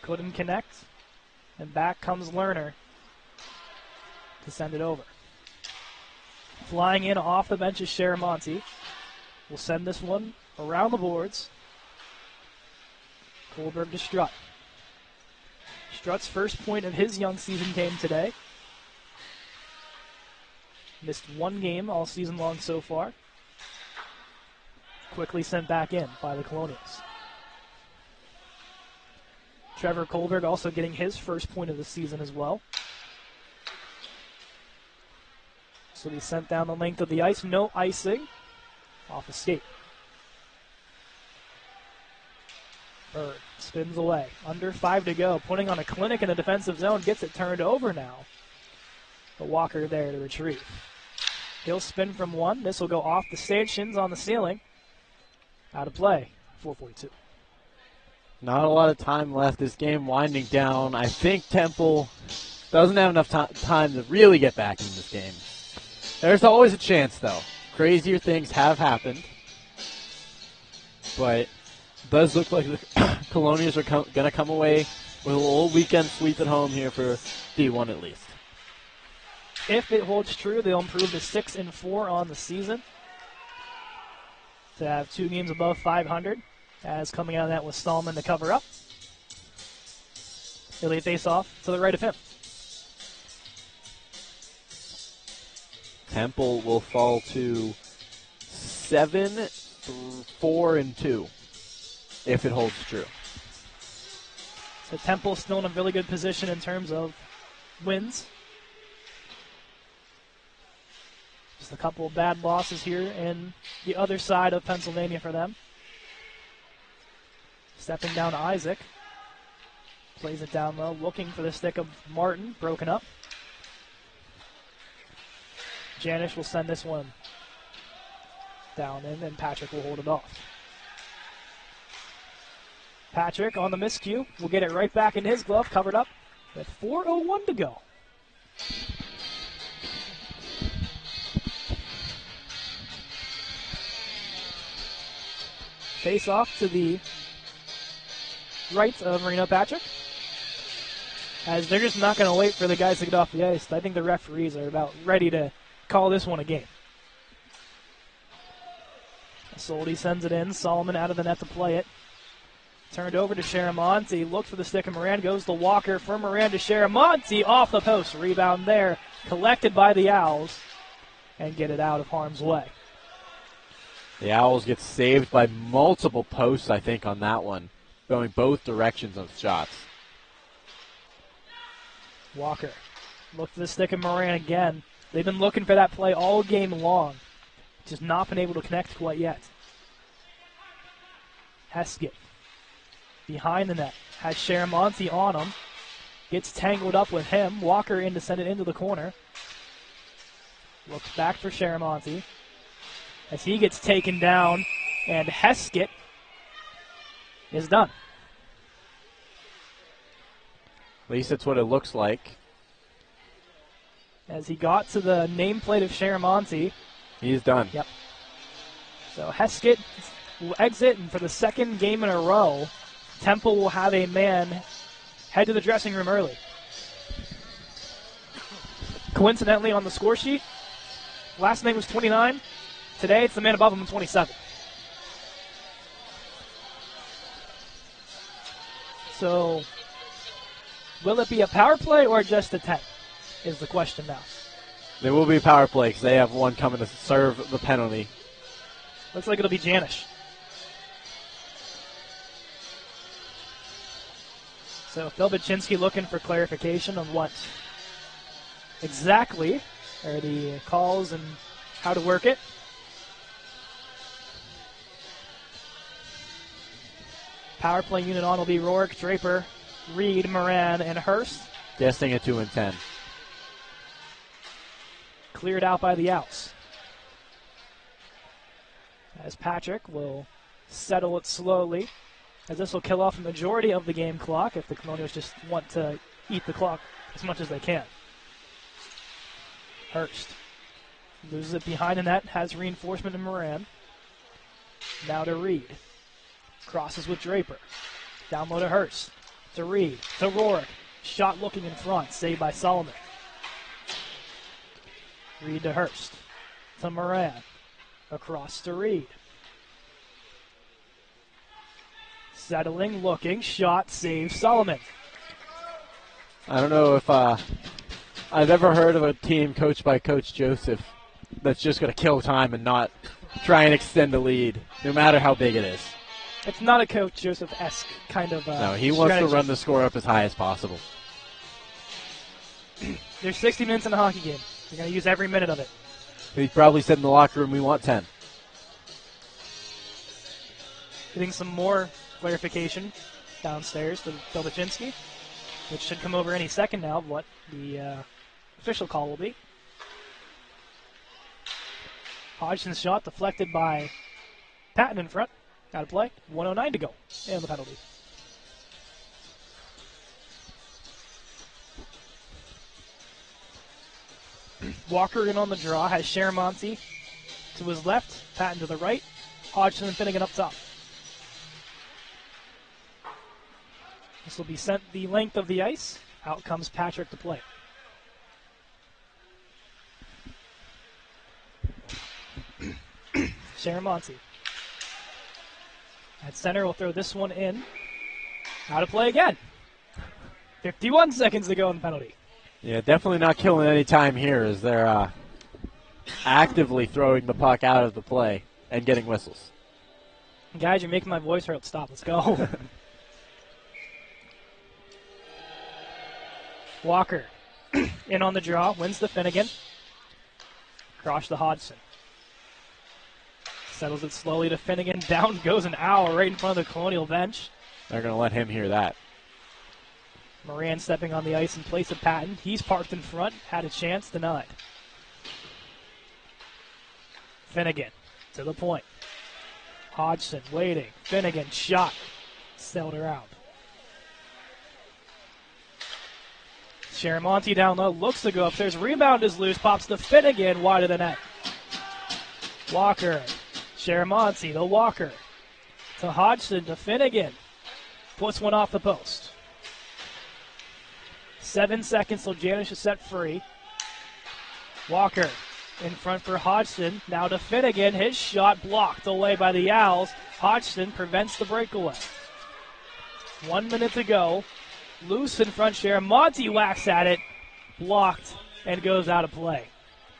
Couldn't connect, and back comes Lerner to send it over. Flying in off the bench is Sharamonte. Will send this one around the boards. Kohlberg to Strutt. Strutt's first point of his young season came today. Missed one game all season long so far. Quickly sent back in by the Colonials. Trevor Kohlberg also getting his first point of the season as well. So he sent down the length of the ice. No icing. Off a skate. Bird spins away. Under 5 to go. Putting on a clinic in the defensive zone. Gets it turned over now. But Walker there to retrieve. He'll spin from one. This will go off the stanchions on the ceiling. Out of play. 4:42. Not a lot of time left. This game winding down. I think Temple doesn't have enough time to really get back in this game. There's always a chance, though. Crazier things have happened. But it does look like the Colonials are going to come away with a little weekend sweep at home here for D1 at least. If it holds true, they'll improve to 6-4 on the season. To have 2 games above 500. As coming out of that with Stallman to cover up. Elliott face off to the right of him. Temple will fall to 7-4-2 if it holds true. So Temple's still in a really good position in terms of wins. Just a couple of bad losses here in the other side of Pennsylvania for them. Stepping down to Isaac. Plays it down low, looking for the stick of Martin, broken up. Janish will send this one down in, and Patrick will hold it off. Patrick on the miscue will get it right back in his glove, covered up with 4:01 to go. Face off to the right of Marino Patrick, as they're just not going to wait for the guys to get off the ice. I think the referees are about ready to call this one a game. Soldi sends it in. Solomon out of the net to play it. Turned over to Sharamonte. Looked for the stick of Moran. Goes to Walker for Moran to Sharamonte. Off the post. Rebound there. Collected by the Owls. And get it out of harm's way. The Owls get saved by multiple posts, I think, on that one. Going both directions of shots. Walker. Look for the stick of Moran again. They've been looking for that play all game long. Just not been able to connect quite yet. Heskett. Behind the net. Has Sharamonte on him. Gets tangled up with him. Walker in to send it into the corner. Looks back for Sharamonte. As he gets taken down. And Heskett is done. At least that's what it looks like. As he got to the nameplate of Sharamonte. He's done. Yep. So Heskett will exit, and for the second game in a row, Temple will have a man head to the dressing room early. Coincidentally, on the score sheet, last name was 29. Today, it's the man above him, 27. So, will it be a power play or just a 10 is the question now. There will be a power play because they have one coming to serve the penalty. Looks like it'll be Janish. So Phil Baczynski looking for clarification on what exactly are the calls and how to work it. Power play unit on will be Rourke, Draper, Reed, Moran, and Hurst. Guessing a 2 and 10. Cleared out by the Owls. As Patrick will settle it slowly, as this will kill off a majority of the game clock if the Colonials just want to eat the clock as much as they can. Hurst loses it behind the net, has reinforcement in Moran. Now to Reed. Crosses with Draper. Down low to Hurst. To Reed. To Rourke. Shot looking in front. Saved by Solomon. Reed to Hurst. To Moran. Across to Reed. Settling, looking. Shot, save, Solomon. I don't know if I've ever heard of a team coached by Coach Joseph that's just going to kill time and not try and extend the lead, no matter how big it is. It's not a Coach Joseph-esque kind of no, he wants to run the score up as high as possible. There's 60 minutes in a hockey game. You're going to use every minute of it. He probably said in the locker room, we want 10. Getting some more clarification downstairs to Phil Baczynski, which should come over any second now of what the official call will be. Hodgson's shot deflected by Patton in front. Out of play. 1:09 to go. And the penalty. Walker in on the draw. Has Sharamonte to his left. Patton to the right. Hodgson and Finnegan up top. This will be sent the length of the ice. Out comes Patrick to play. Sharamonte. At center, will throw this one in. Out of play again. 51 seconds to go in the penalty. Yeah, definitely not killing any time here as they're actively throwing the puck out of the play and getting whistles. Guys, you're making my voice hurt. Stop. Let's go. Walker in on the draw. Wins the Finnegan. Cross to Hodgson. Settles it slowly to Finnegan. Down goes an Owl right in front of the Colonial bench. They're going to let him hear that. Moran stepping on the ice in place of Patton. He's parked in front, had a chance, denied. Finnegan to the point. Hodgson waiting. Finnegan shot. Sailed around. Sharamonte down low, looks to go upstairs. Rebound is loose, pops to Finnegan, wide of the net. Walker. Sharamonte to Walker. To Hodgson to Finnegan. Puts one off the post. 7 seconds till Janish is set free. Walker in front for Hodgson. Now to Finnegan. His shot blocked away by the Owls. Hodgson prevents the breakaway. 1 minute to go. Loose in front. Sharamonte whacks at it. Blocked and goes out of play.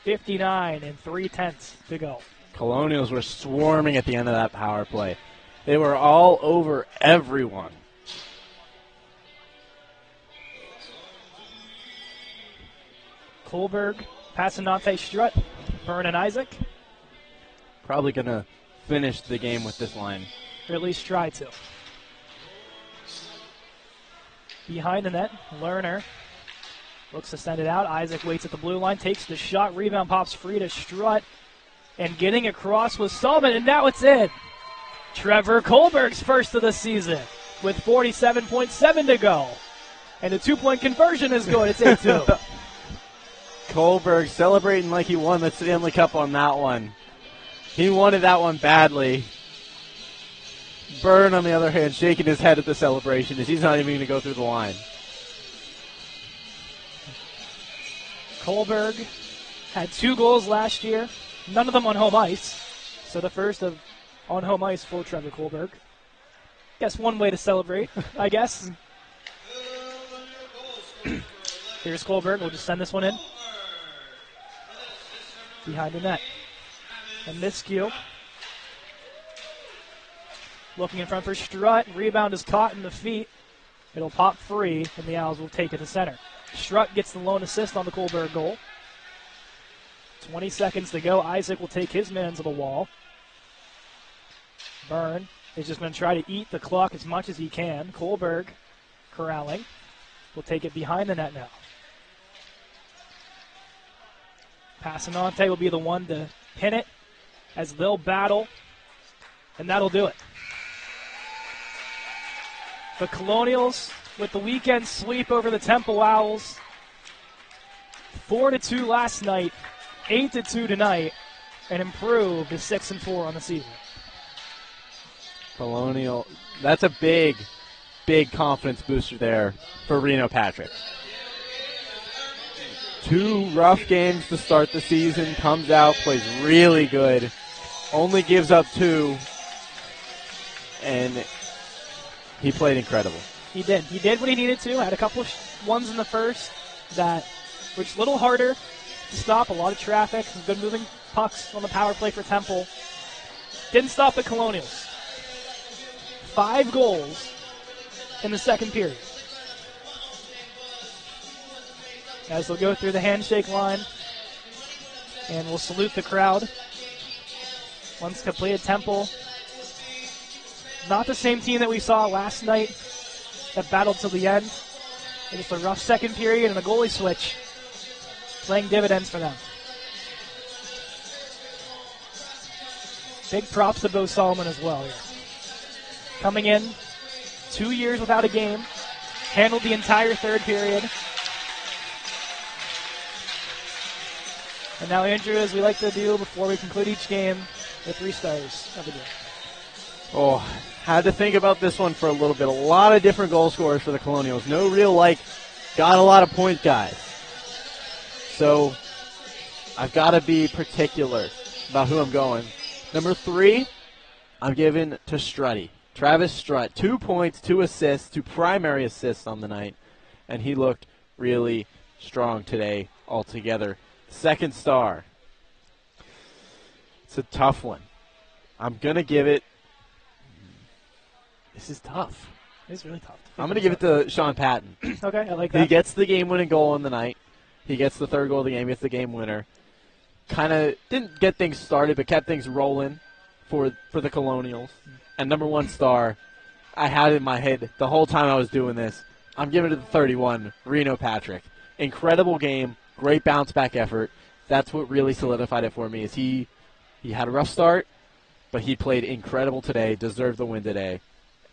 59 and 3/10 to go. Colonials were swarming at the end of that power play. They were all over everyone. Kohlberg, Passanante, Strutt, Byrne, and Isaac. Probably going to finish the game with this line. Or at least try to. Behind the net, Lerner looks to send it out. Isaac waits at the blue line, takes the shot. Rebound pops free to Strutt. And getting across was Sullivan, and now it's in. Trevor Kohlberg's first of the season with 47.7 to go. And the two-point conversion is good. It's 8-2. Kohlberg celebrating like he won the Stanley Cup on that one. He wanted that one badly. Byrne, on the other hand, shaking his head at the celebration as he's not even going to go through the line. Kohlberg had 2 goals last year, none of them on home ice. So the first of on home ice for Trevor Kohlberg. Guess one way to celebrate, I guess. Here's Kohlberg. We'll just send this one in. Behind the net. And Miskew. Looking in front for Strutt. Rebound is caught in the feet. It'll pop free, and the Owls will take it to center. Strutt gets the lone assist on the Kohlberg goal. 20 seconds to go. Isaac will take his man to the wall. Byrne is just going to try to eat the clock as much as he can. Kohlberg corralling. Will take it behind the net now. Passanante will be the one to pin it as they'll battle, and that'll do it. The Colonials with the weekend sweep over the Temple Owls. 4-2 last night, 8-2 tonight, and improved to 6-4 on the season. Colonial, that's a big, big confidence booster there for Reno Patrick. 2 rough games to start the season, comes out, plays really good, only gives up 2, and he played incredible. He did. He did what he needed to. Had a couple of ones in the first that were a little harder to stop. A lot of traffic, some good moving pucks on the power play for Temple. Didn't stop the Colonials. 5 goals in the second period. As they'll go through the handshake line, and we'll salute the crowd. Once completed, Temple, not the same team that we saw last night that battled till the end. It was a rough second period and a goalie switch, playing dividends for them. Big props to Bo Solomon as well here. Coming in, 2 years without a game, handled the entire third period. And now, Andrew, as we like to do before we conclude each game, the 3 stars of the game. Oh, had to think about this one for a little bit. A lot of different goal scorers for the Colonials. No real, got a lot of point guys. So I've got to be particular about who I'm going. Number 3, I'm giving to Strutty. Travis Strutt, 2 points, 2 assists, 2 primary assists on the night. And he looked really strong today altogether. Second star. It's a tough one. I'm going to give it. This is tough. It's really tough. I'm going to give it to Sean Patton. Okay, I like that. He gets the game-winning goal on the night. He gets the third goal of the game, gets the game winner. Kind of didn't get things started, but kept things rolling for the Colonials. And number 1 star, I had in my head the whole time I was doing this. I'm giving it to the 31, Reno Patrick. Incredible game, great bounce back effort. That's what really solidified it for me. Is he had a rough start, but he played incredible today, deserved the win today.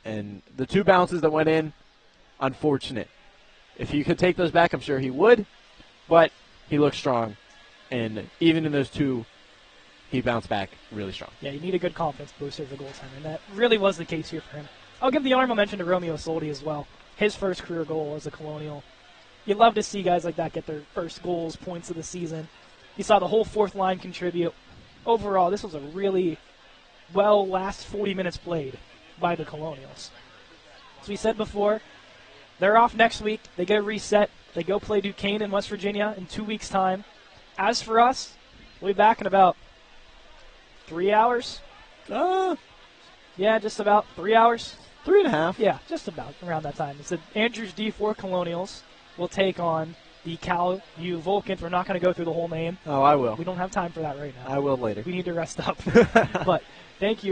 And the 2 bounces that went in, unfortunate. If he could take those back, I'm sure he would, but he looked strong. And even in those 2, he bounced back really strong. Yeah, you need a good confidence booster as a goaltender, and that really was the case here for him. I'll give the honorable mention to Romeo Soldi as well. His first career goal as a Colonial. You love to see guys like that get their first goals, points of the season. You saw the whole fourth line contribute. Overall, this was a really last 40 minutes played by the Colonials. As we said before, they're off next week. They get a reset. They go play Duquesne in West Virginia in 2 weeks' time. As for us, we'll be back in about 3 hours. Yeah, just about 3 hours. 3.5. Yeah, just about around that time. It's the Andrews D4 Colonials will take on the Cal U Vulcans. We're not going to go through the whole name. Oh, I will. We don't have time for that right now. I will later. We need to rest up. But thank you.